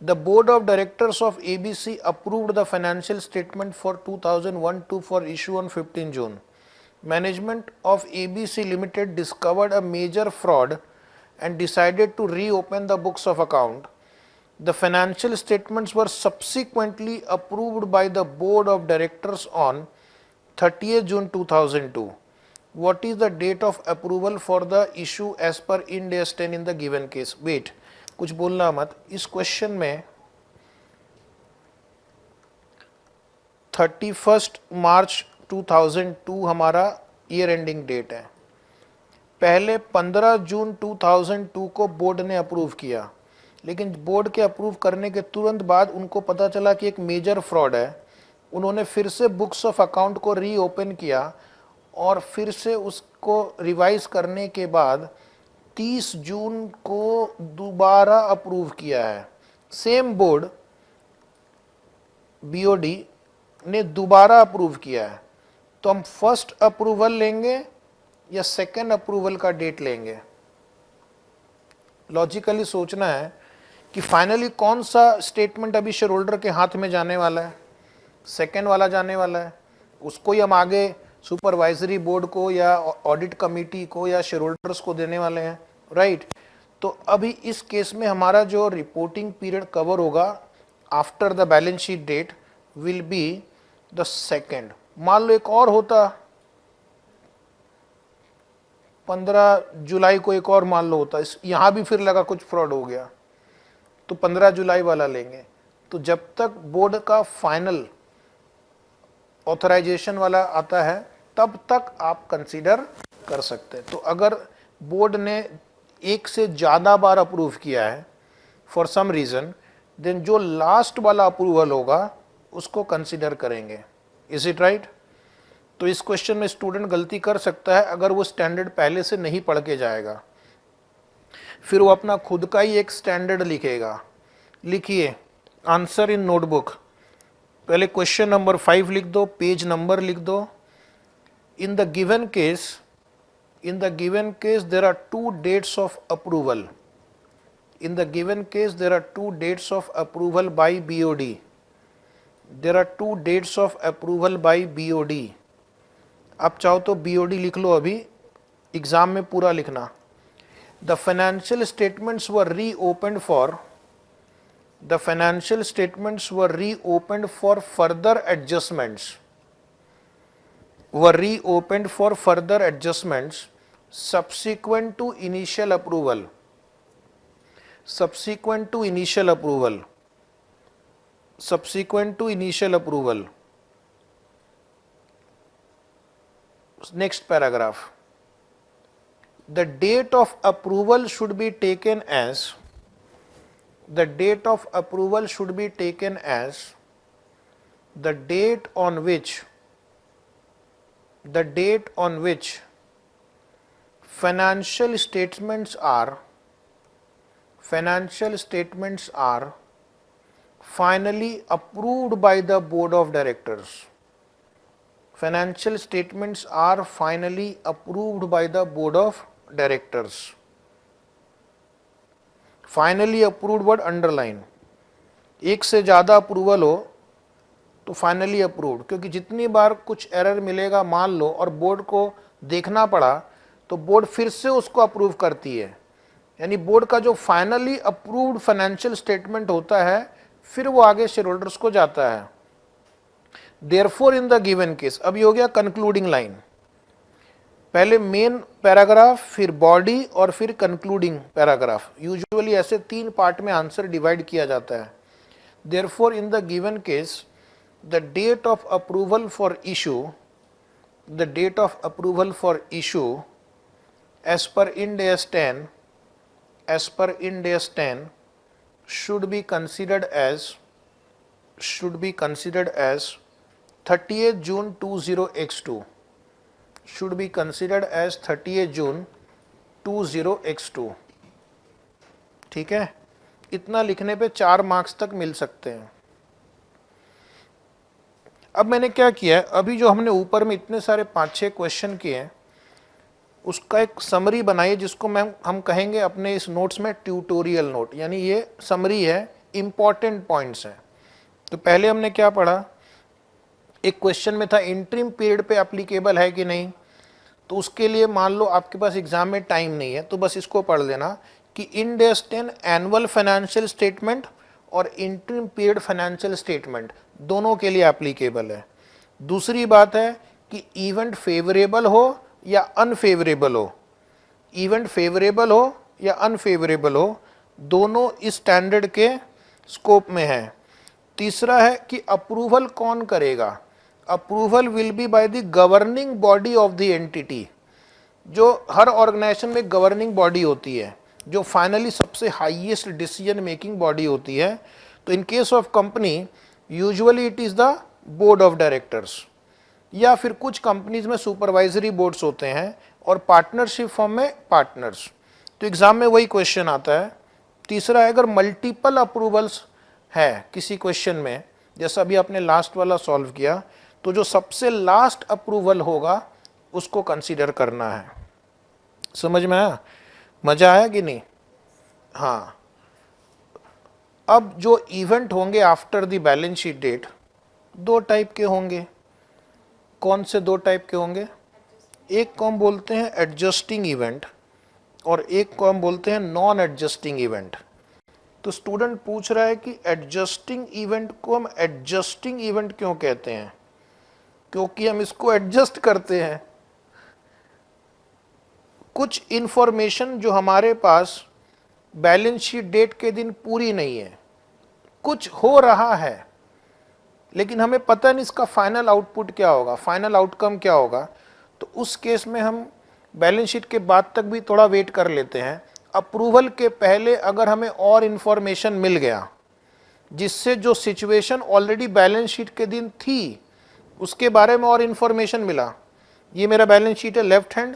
The board of directors of ABC approved the financial statement for 2001-2 for issue on 15 June. Management of ABC Limited discovered a major fraud and decided to reopen the books of account. The financial statements were subsequently approved by the board of directors on 30th June 2002. What is the date of approval for the issue as per Ind AS 10 in the given case? Wait, कुछ बोलना मत। इस question में 31 मार्च 2002 हमारा year ending date है। पहले 15 जून 2002 को board ने अप्रूव किया, लेकिन बोर्ड के अप्रूव करने के तुरंत बाद उनको पता चला कि एक मेजर फ्रॉड है। उन्होंने फिर से बुक्स ऑफ अकाउंट को रीओपन किया और फिर से उसको रिवाइज करने के बाद 30 जून को दोबारा अप्रूव किया है। सेम बोर्ड BOD ने दोबारा अप्रूव किया है। तो हम फर्स्ट अप्रूवल लेंगे या सेकेंड अप्रूवल का डेट लेंगे? लॉजिकली सोचना है कि फाइनली कौन सा स्टेटमेंट अभी शेयर होल्डर के हाथ में जाने वाला है, सेकेंड वाला जाने वाला है। उसको ही हम आगे सुपरवाइजरी बोर्ड को या ऑडिट कमिटी को या शेयर होल्डर्स को देने वाले हैं, राइट। तो अभी इस केस में हमारा जो रिपोर्टिंग पीरियड कवर होगा after the balance sheet date will be the second. मान लो एक और होता, 15 जुलाई को एक और मान लो होता, यहां भी फिर लगा कुछ फ्रॉड हो गया तो 15 जुलाई वाला लेंगे। तो जब तक बोर्ड का फाइनल ऑथराइजेशन वाला आता है तब तक आप कंसीडर कर सकते हैं। तो अगर बोर्ड ने एक से ज़्यादा बार अप्रूव किया है फॉर सम रीज़न, देन जो लास्ट वाला अप्रूवल होगा उसको कंसीडर करेंगे। Is it right? तो इस क्वेश्चन में स्टूडेंट गलती कर सकता है अगर वो स्टैंडर्ड पहले से नहीं पढ़ के जाएगा। फिर वो अपना खुद का ही एक स्टैंडर्ड लिखेगा। लिखिए आंसर इन नोटबुक। पहले क्वेश्चन नंबर 5 लिख दो, पेज नंबर लिख दो। In the given case there are 2 dates of approval. In the given case there are 2 dates of approval by BOD. There are 2 dates of approval by BOD. आप चाहो तो BOD लिख लो, अभी exam में पूरा लिखना। The financial statements were reopened for further adjustments subsequent to initial approval. Next paragraph. The date of approval should be taken as the date on which financial statements are finally approved by the board of directors. Financial statements are finally approved by the board of directors. Finally approved word underline. एक से ज़्यादा approval हो तो finally approved, क्योंकि जितनी बार कुछ error मिलेगा मान लो और बोर्ड को देखना पड़ा तो बोर्ड फिर से उसको अप्रूव करती है। यानी बोर्ड का जो फाइनली अप्रूव्ड फाइनेंशियल स्टेटमेंट होता है फिर वो आगे शेयर होल्डर्स को जाता है। Therefore in the given case, अभी हो गया कंक्लूडिंग लाइन। पहले मेन पैराग्राफ, फिर बॉडी और फिर कंक्लूडिंग पैराग्राफ। यूजुअली ऐसे 3 पार्ट में आंसर डिवाइड किया जाता है। Therefore in the given case the date of approval for issue as per Ind AS 10 should be considered as 30th June 20x2 should be considered as 30th June 20x2। ठीक है, इतना लिखने पे 4 marks तक मिल सकते हैं। अब मैंने क्या किया है, अभी जो हमने ऊपर में इतने सारे 5-6 क्वेश्चन किए हैं उसका एक समरी बनाई जिसको हम कहेंगे अपने इस नोट्स में ट्यूटोरियल नोट, यानी ये समरी है, इंपॉर्टेंट पॉइंट्स हैं। तो पहले हमने क्या पढ़ा, एक क्वेश्चन में था इंटरिम पीरियड पे एप्लीकेबल है कि नहीं। तो उसके लिए मान लो आपके पास एग्जाम में टाइम नहीं है तो बस इसको पढ़ लेना कि Ind AS 10 annual financial statement और इंटरिम पीरियड फाइनेंशियल स्टेटमेंट दोनों के लिए एप्लीकेबल है। दूसरी बात है कि इवेंट फेवरेबल हो या अनफेवरेबल हो, दोनों इस स्टैंडर्ड के स्कोप में है। तीसरा है कि अप्रूवल कौन करेगा, approval will be by the governing body of the entity. जो हर ऑर्गेनाइजेशन में गवर्निंग बॉडी होती है जो फाइनली सबसे हाईएस्ट डिसीजन मेकिंग बॉडी होती है। तो in case of company usually it is the board of directors, या फिर कुछ कंपनीज में सुपरवाइजरी बोर्ड्स होते हैं और पार्टनरशिप फॉर्म में पार्टनर्स। तो एग्जाम में वही क्वेश्चन आता है। तीसरा है अगर मल्टीपल अप्रूवल्स है किसी क्वेश्चन में, जैसा अभी आपने लास्ट वाला सॉल्व किया, तो जो सबसे लास्ट अप्रूवल होगा उसको कंसीडर करना है। समझ में आया, मजा आया कि नहीं? हाँ, अब जो इवेंट होंगे after the balance sheet date 2 type के होंगे। कौन से 2 टाइप के होंगे? एक को हम बोलते हैं एडजस्टिंग इवेंट और एक को हम बोलते हैं नॉन एडजस्टिंग इवेंट। तो स्टूडेंट पूछ रहा है कि एडजस्टिंग इवेंट को हम एडजस्टिंग इवेंट क्यों कहते हैं? क्योंकि हम इसको एडजस्ट करते हैं। कुछ इंफॉर्मेशन जो हमारे पास बैलेंस शीट डेट के दिन पूरी नहीं है, कुछ हो रहा है लेकिन हमें पता नहीं इसका फाइनल आउटपुट क्या होगा, फाइनल आउटकम क्या होगा, तो उस केस में हम बैलेंस शीट के बाद तक भी थोड़ा वेट कर लेते हैं। अप्रूवल के पहले अगर हमें और इन्फॉर्मेशन मिल गया जिससे जो सिचुएशन ऑलरेडी बैलेंस शीट के दिन थी उसके बारे में और इन्फॉर्मेशन मिला, ये मेरा बैलेंस शीट है लेफ्ट हैंड,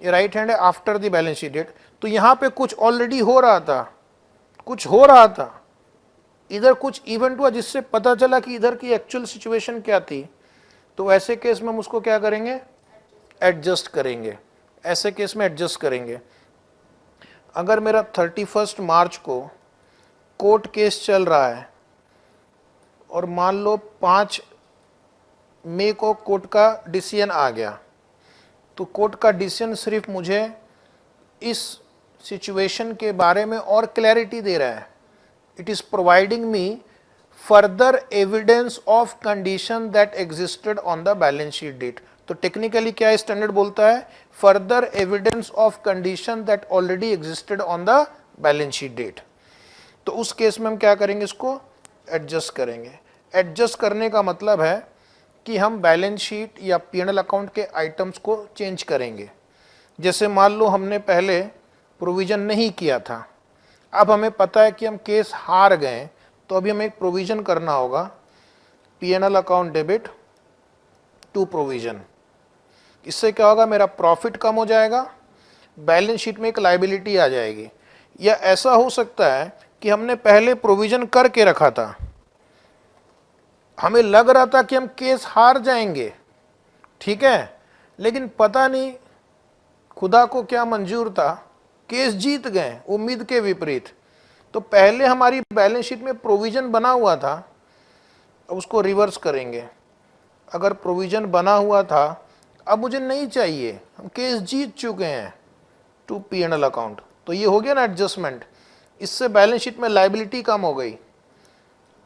ये राइट हैंड है after the balance sheet date, तो यहां पे कुछ ऑलरेडी हो रहा था, कुछ हो रहा था, इधर कुछ इवेंट हुआ जिससे पता चला कि इधर की एक्चुअल सिचुएशन क्या थी, तो ऐसे केस में हम उसको क्या करेंगे, एडजस्ट करेंगे, ऐसे केस में एडजस्ट करेंगे। अगर मेरा 31 मार्च को कोर्ट केस चल रहा है और मान लो 5 मई को कोर्ट का डिसीजन आ गया, तो कोर्ट का डिसीजन सिर्फ मुझे इस सिचुएशन के बारे में और क्लैरिटी दे रहा है। It is providing me further evidence of condition that existed on the balance sheet date. तो टेक्निकली क्या स्टैंडर्ड बोलता है, further evidence of condition that already existed on the balance sheet date. तो उस केस में हम क्या करेंगे, इसको एडजस्ट करेंगे। एडजस्ट करने का मतलब है कि हम बैलेंस शीट या P&L अकाउंट के आइटम्स को चेंज करेंगे। जैसे मान लो हमने पहले प्रोविजन नहीं किया था, अब हमें पता है कि हम केस हार गए, तो अभी हमें एक प्रोविजन करना होगा, P&L account debit to provision. इससे क्या होगा, मेरा प्रॉफिट कम हो जाएगा, बैलेंस शीट में एक लायबिलिटी आ जाएगी। या ऐसा हो सकता है कि हमने पहले प्रोविजन करके रखा था, हमें लग रहा था कि हम केस हार जाएंगे, ठीक है, लेकिन पता नहीं खुदा को क्या मंजूर था, केस जीत गए उम्मीद के विपरीत। तो पहले हमारी बैलेंस शीट में प्रोविजन बना हुआ था, अब उसको रिवर्स करेंगे। अगर प्रोविजन बना हुआ था, अब मुझे नहीं चाहिए, हम केस जीत चुके हैं, टू P&L अकाउंट, तो ये हो गया ना एडजस्टमेंट। इससे बैलेंस शीट में लायबिलिटी कम हो गई,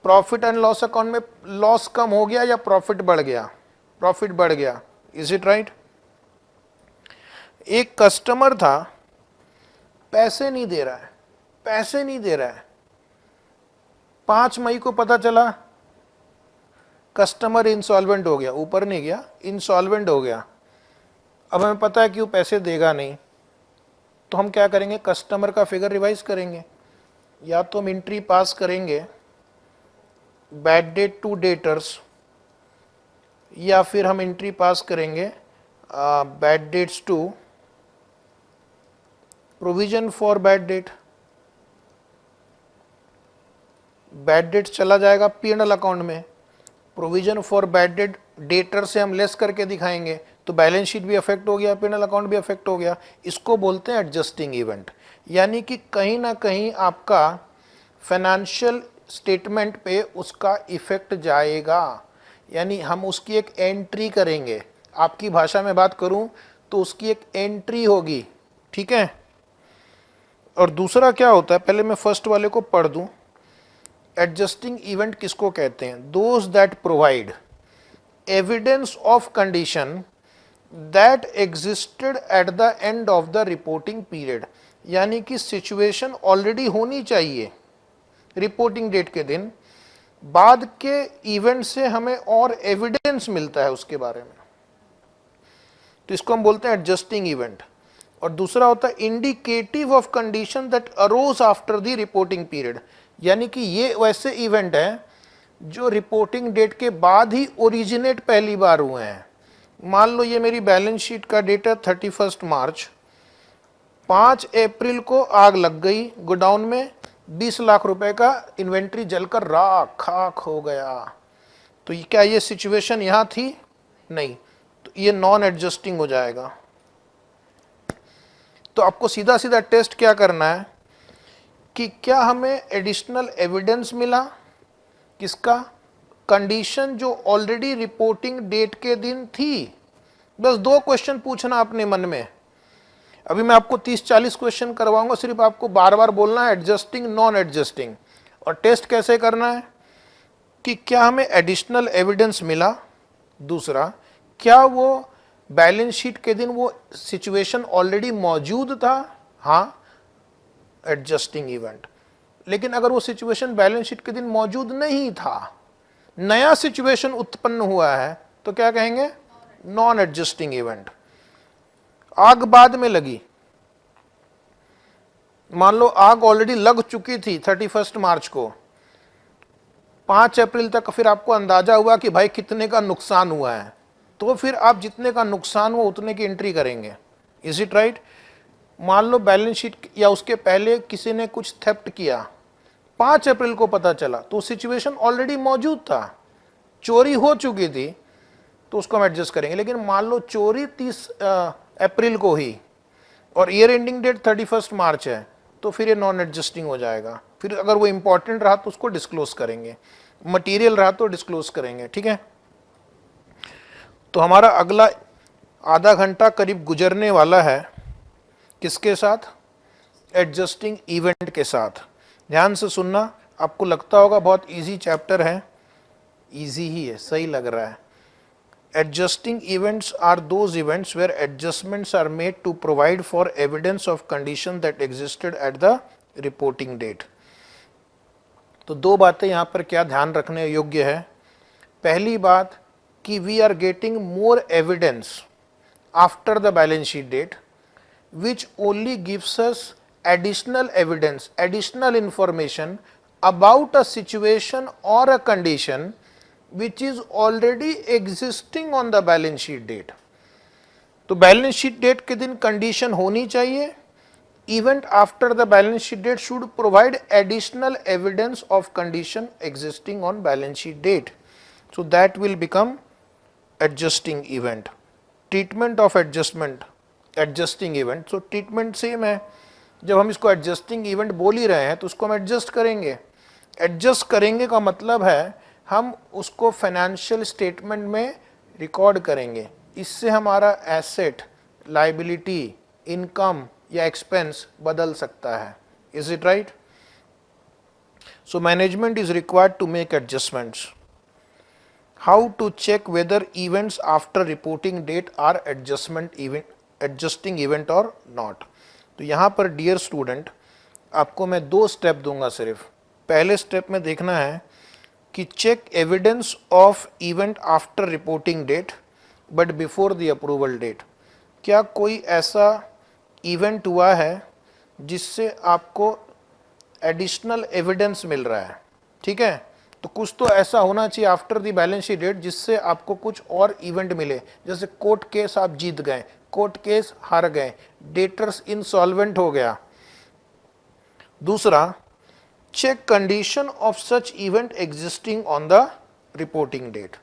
प्रॉफिट एंड लॉस अकाउंट में लॉस कम हो गया या प्रॉफिट बढ़ गया, प्रॉफिट बढ़ गया। Is it right? एक कस्टमर था, पैसे नहीं दे रहा है, पैसे नहीं दे रहा है, 5 मई को पता चला कस्टमर इंसॉल्वेंट हो गया, ऊपर नहीं गया, इंसॉल्वेंट हो गया। अब हमें पता है कि वो पैसे देगा नहीं, तो हम क्या करेंगे, कस्टमर का फिगर रिवाइज करेंगे। या तो हम एंट्री पास करेंगे बैड डेट टू डेटर्स, या फिर हम एंट्री पास करेंगे bad debts to provision for bad debt. Bad debt चला जाएगा P&L अकाउंट में, provision for bad debt debtor से हम लेस करके दिखाएंगे, तो बैलेंस शीट भी अफेक्ट हो गया, P&L अकाउंट भी अफेक्ट हो गया। इसको बोलते हैं एडजस्टिंग इवेंट। यानी कि कहीं ना कहीं आपका फाइनेंशियल स्टेटमेंट पे उसका इफेक्ट जाएगा, यानी हम उसकी एक एंट्री करेंगे। आपकी भाषा में बात करूं तो उसकी एक एंट्री होगी, ठीक है। और दूसरा क्या होता है, पहले मैं फर्स्ट वाले को पढ़ दूं। एडजस्टिंग इवेंट किसको कहते हैं, those that provide evidence of condition that existed at the end of the reporting period. यानी कि सिचुएशन ऑलरेडी होनी चाहिए रिपोर्टिंग डेट के दिन, बाद के इवेंट से हमें और एविडेंस मिलता है उसके बारे में, तो इसको हम बोलते हैं एडजस्टिंग इवेंट। और दूसरा होता है indicative of condition that arose after the reporting period. यानी कि ये वैसे इवेंट हैं जो रिपोर्टिंग डेट के बाद ही ओरिजिनेट पहली बार हुए हैं। मान लो ये मेरी बैलेंस शीट का डेट है 31 मार्च, 5 अप्रैल को आग लग गई गोडाउन में, 20 लाख रुपए का इन्वेंट्री जलकर राख खाक हो गया। तो क्या ये सिचुएशन यहां थी? नहीं, तो ये नॉन एडजस्टिंग हो जाएगा। तो आपको सीधा सीधा टेस्ट क्या करना है कि क्या हमें एडिशनल एविडेंस मिला, किसका, कंडीशन जो ऑलरेडी रिपोर्टिंग डेट के दिन थी। बस 2 क्वेश्चन पूछना अपने मन में। अभी मैं आपको 30-40 क्वेश्चन करवाऊंगा, सिर्फ आपको बार बार बोलना है एडजस्टिंग नॉन एडजस्टिंग। और टेस्ट कैसे करना है कि क्या हमें एडिशनल एविडेंस मिला, दूसरा क्या वो बैलेंस शीट के दिन वो सिचुएशन ऑलरेडी मौजूद था, हाँ एडजस्टिंग इवेंट। लेकिन अगर वो सिचुएशन बैलेंस शीट के दिन मौजूद नहीं था, नया सिचुएशन उत्पन्न हुआ है, तो क्या कहेंगे, नॉन एडजस्टिंग इवेंट। आग बाद में लगी, मान लो आग ऑलरेडी लग चुकी थी 31 मार्च को, 5 अप्रैल तक फिर आपको अंदाजा हुआ कि भाई कितने का नुकसान हुआ है, तो फिर आप जितने का नुकसान हुआ उतने की एंट्री करेंगे। Is it right? मान लो बैलेंस शीट या उसके पहले किसी ने कुछ थेफ्ट किया, 5 अप्रैल को पता चला, तो सिचुएशन ऑलरेडी मौजूद था, चोरी हो चुकी थी, तो उसको हम एडजस्ट करेंगे। लेकिन मान लो चोरी 30 अप्रैल को ही और ईयर एंडिंग डेट 31 मार्च है, तो फिर ये नॉन एडजस्टिंग हो जाएगा। फिर अगर वो इंपॉर्टेंट रहा तो उसको डिस्क्लोज करेंगे, मटेरियल रहा तो डिस्क्लोज करेंगे। ठीक है, तो हमारा अगला आधा घंटा करीब गुजरने वाला है किसके साथ? एडजस्टिंग इवेंट के साथ। ध्यान से सुनना, आपको लगता होगा बहुत इजी चैप्टर है, इजी ही है, सही लग रहा है। Adjusting events are those events where adjustments are made to provide for evidence of condition that existed at the reporting date. तो दो बातें यहाँ पर क्या ध्यान रखने योग्य है। पहली बात कि we are getting more evidence after the balance sheet date, which only gives us additional evidence, additional information about a situation or a condition which is already existing on the balance sheet date. तो balance sheet date के दिन condition होनी चाहिए। Event after the balance sheet date should provide additional evidence of condition existing on balance sheet date, so that will become adjusting event. Treatment of adjustment, adjusting event, so treatment same है। जब हम इसको adjusting event बोल ही रहे हैं तो उसको हम एडजस्ट करेंगे। एडजस्ट करेंगे का मतलब है हम उसको फाइनेंशियल स्टेटमेंट में रिकॉर्ड करेंगे। इससे हमारा एसेट, लायबिलिटी, इनकम या एक्सपेंस बदल सकता है। Is it right? So management is required to make adjustments. How to check whether events after reporting date are adjusting event और नॉट। तो यहाँ पर डियर स्टूडेंट, आपको मैं 2 स्टेप दूंगा सिर्फ। पहले स्टेप में देखना है कि check evidence of event after reporting date but before the approval date. क्या कोई ऐसा इवेंट हुआ है जिससे आपको एडिशनल एविडेंस मिल रहा है? ठीक है, तो कुछ तो ऐसा होना चाहिए after the balance sheet date जिससे आपको कुछ और इवेंट मिले। जैसे कोर्ट केस आप जीत गए, कोर्ट केस हार गए, डेटर्स इंसॉल्वेंट हो गया। दूसरा, check condition of such event existing on the reporting date।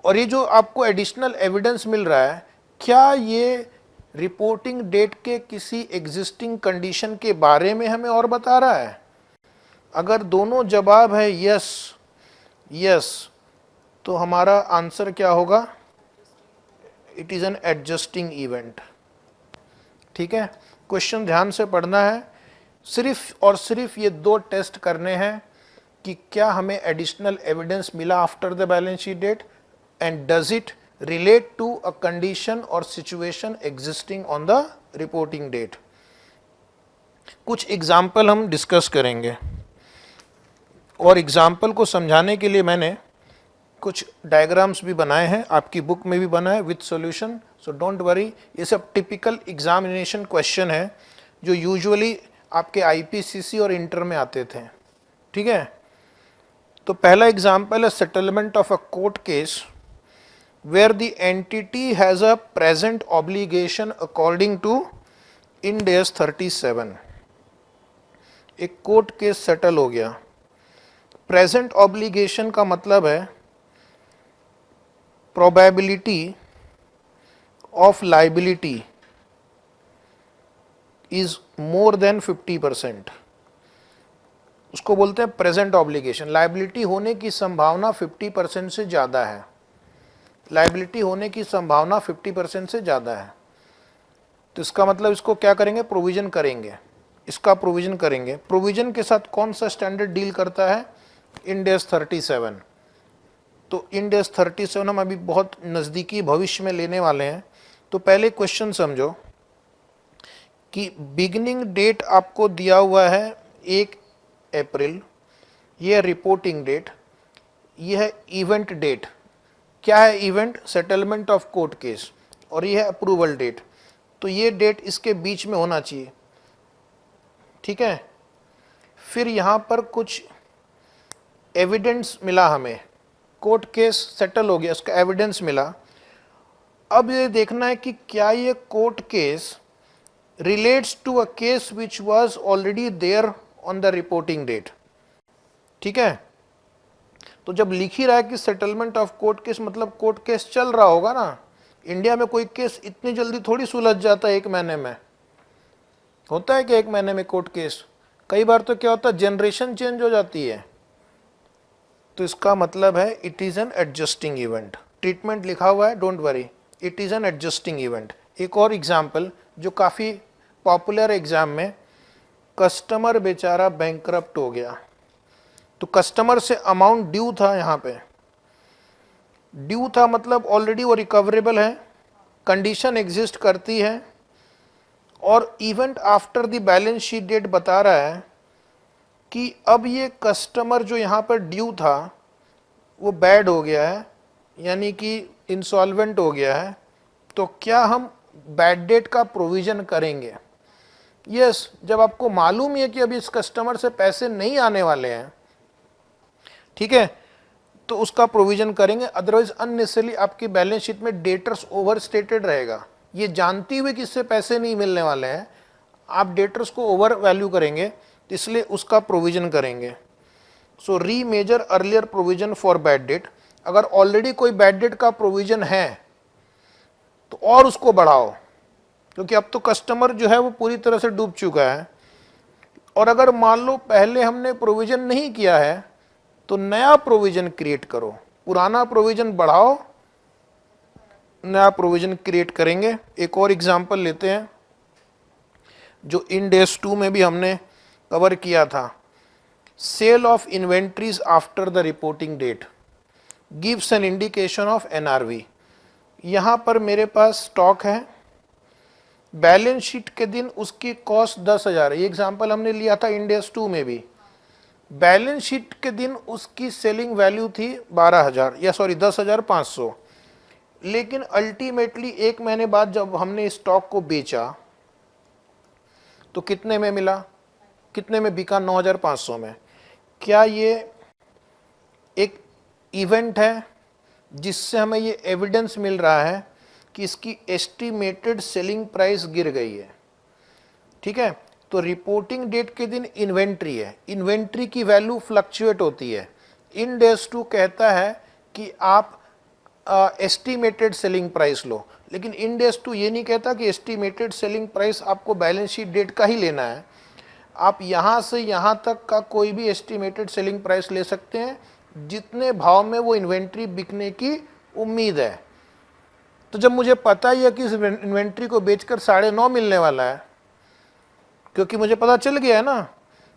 और ये जो आपको एडिशनल एविडेंस मिल रहा है, क्या ये रिपोर्टिंग डेट के किसी एग्जिस्टिंग कंडीशन के बारे में हमें और बता रहा है? अगर दोनों जवाब है यस यस, तो हमारा आंसर क्या होगा? It is an adjusting event. ठीक है, क्वेश्चन ध्यान से पढ़ना है। सिर्फ और सिर्फ ये 2 टेस्ट करने हैं कि क्या हमें एडिशनल एविडेंस मिला after the balance sheet date and does it relate to a condition और situation existing on the reporting date. कुछ एग्जाम्पल हम डिस्कस करेंगे और एग्जाम्पल को समझाने के लिए मैंने कुछ डायग्राम्स भी बनाए हैं, आपकी बुक में भी बना है with solution, so don't worry. ये सब टिपिकल एग्जामिनेशन क्वेश्चन है जो यूजुअली आपके आईपीसीसी और इंटर में आते थे। ठीक है, तो पहला एग्जाम्पल है settlement of a court case where the entity has a present obligation according to Ind AS 37। एक कोर्ट केस सेटल हो गया। प्रेजेंट ऑब्लिगेशन का मतलब है probability of liability is more than 50%, उसको बोलते हैं प्रेजेंट ऑब्लिगेशन। लाइबिलिटी होने की संभावना 50% से ज़्यादा है, लाइबिलिटी होने की संभावना 50% से ज़्यादा है। तो इसका मतलब इसको क्या करेंगे? प्रोविजन करेंगे, इसका प्रोविजन करेंगे। प्रोविजन के साथ कौन सा स्टैंडर्ड डील करता है? Ind AS 37। तो इंड AS 37 हम अभी बहुत नज़दीकी भविष्य में लेने वाले हैं। तो पहले क्वेश्चन समझो कि बिगिनिंग डेट आपको दिया हुआ है 1 अप्रैल, ये रिपोर्टिंग डेट, ये है इवेंट डेट। क्या है event? Settlement of court case, और ये है अप्रूवल डेट। तो ये डेट इसके बीच में होना चाहिए। ठीक है, फिर यहाँ पर कुछ एविडेंस मिला हमें, कोर्ट केस सेटल हो गया, उसका एविडेंस मिला। अब ये देखना है कि क्या ये court case relates to a case which was already there on the reporting date. ठीक है, तो जब लिख ही रहा है कि सेटलमेंट ऑफ कोर्ट केस, मतलब कोर्ट केस चल रहा होगा ना। इंडिया में कोई केस इतनी जल्दी थोड़ी सुलझ जाता है, एक महीने में होता है कि एक महीने में कोर्ट केस, कई बार तो क्या होता है जनरेशन चेंज हो जाती है। तो इसका मतलब है it is an adjusting event. Treatment लिखा हुआ है, don't worry, it is an adjusting event. एक और एग्जाम्पल जो काफी पॉपुलर एग्जाम में, कस्टमर बेचारा बैंकरप्ट हो गया, तो कस्टमर से अमाउंट ड्यू था, यहाँ पे ड्यू था मतलब ऑलरेडी वो रिकवरेबल है, कंडीशन एग्जिस्ट करती है, और event after the balance sheet date बता रहा है कि अब ये कस्टमर जो यहाँ पर ड्यू था वो बैड हो गया है, यानी कि इंसॉल्वेंट हो गया है। तो क्या हम बैड डेट का प्रोविजन करेंगे? यस, जब आपको मालूम है कि अभी इस कस्टमर से पैसे नहीं आने वाले हैं, ठीक है, तो उसका प्रोविजन करेंगे। अदरवाइज अननेसेसरली आपकी बैलेंस शीट में डेटर्स ओवर स्टेटेड रहेगा। ये जानती हुए कि इससे पैसे नहीं मिलने वाले हैं, आप डेटर्स को ओवर वैल्यू करेंगे, इसलिए उसका प्रोविजन करेंगे। So remeasure earlier provision for bad debt. अगर ऑलरेडी कोई बैड डेट का प्रोविजन है तो और उसको बढ़ाओ, क्योंकि अब तो कस्टमर जो है वो पूरी तरह से डूब चुका है। और अगर मान लो पहले हमने प्रोविजन नहीं किया है तो नया प्रोविजन क्रिएट करो, पुराना प्रोविजन बढ़ाओ, नया प्रोविजन क्रिएट करेंगे। एक और एग्जांपल लेते हैं जो इंड एस 2 में भी हमने कवर किया था। Sale of inventories after the reporting date gives an indication of NRV. यहाँ पर मेरे पास स्टॉक है, बैलेंस शीट के दिन उसकी कॉस्ट 10,000 है। ये एग्जांपल हमने लिया था इंड एस 2 में भी। बैलेंस शीट के दिन उसकी सेलिंग वैल्यू थी 12,000 या सॉरी 10,500, लेकिन अल्टीमेटली एक महीने बाद जब हमने स्टॉक को बेचा तो कितने में मिला, कितने में बिका? 9,500 में। क्या ये एक इवेंट है जिससे हमें ये एविडेंस मिल रहा है कि इसकी एस्टिमेटेड सेलिंग प्राइस गिर गई है? ठीक है, तो रिपोर्टिंग डेट के दिन इन्वेंट्री है, इन्वेंट्री की वैल्यू फ्लक्चुएट होती है। इंड एस 2 कहता है कि आप एस्टिमेटेड सेलिंग प्राइस लो, लेकिन इंड एस 2 ये नहीं कहता कि एस्टिमेटेड सेलिंग प्राइस आपको बैलेंस शीट डेट का ही लेना है। आप यहाँ से यहाँ तक का कोई भी एस्टिमेटेड सेलिंग प्राइस ले सकते हैं, जितने भाव में वो इन्वेंट्री बिकने की उम्मीद है। तो जब मुझे पता ही है कि इस इन्वेंट्री को बेचकर 9.5 मिलने वाला है, क्योंकि मुझे पता चल गया है ना,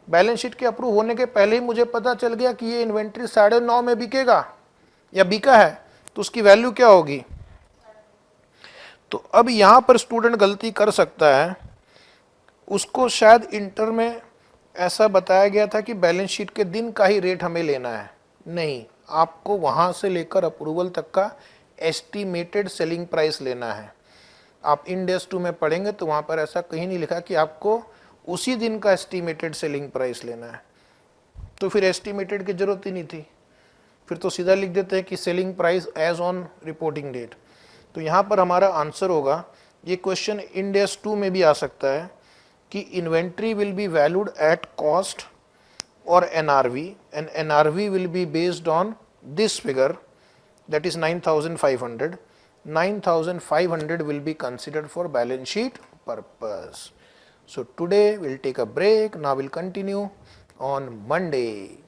बैलेंस शीट के अप्रूव होने के पहले ही मुझे पता चल गया कि ये इन्वेंट्री 9.5 में बिकेगा या बिका है, तो उसकी वैल्यू क्या होगी? तो अब यहाँ पर स्टूडेंट गलती कर सकता है, उसको शायद इंटर में ऐसा बताया गया था कि बैलेंस शीट के दिन का ही रेट हमें लेना है। नहीं, आपको वहाँ से लेकर अप्रूवल तक का एस्टिमेटेड सेलिंग प्राइस लेना है। आप इंड एस 2 में पढ़ेंगे तो वहाँ पर ऐसा कहीं नहीं लिखा कि आपको उसी दिन का एस्टिमेटेड सेलिंग प्राइस लेना है, तो फिर एस्टिमेटेड की जरूरत ही नहीं थी, फिर तो सीधा लिख देते हैं कि selling price as on reporting date. तो यहाँ पर हमारा आंसर होगा, ये क्वेश्चन इंड एस 2 में भी आ सकता है कि inventory will be valued at cost और NRV, and NRV will be based on this figure, that is 9,500. 9,500 will be considered for balance sheet purpose. So today we'll take a break. Now we'll continue on Monday.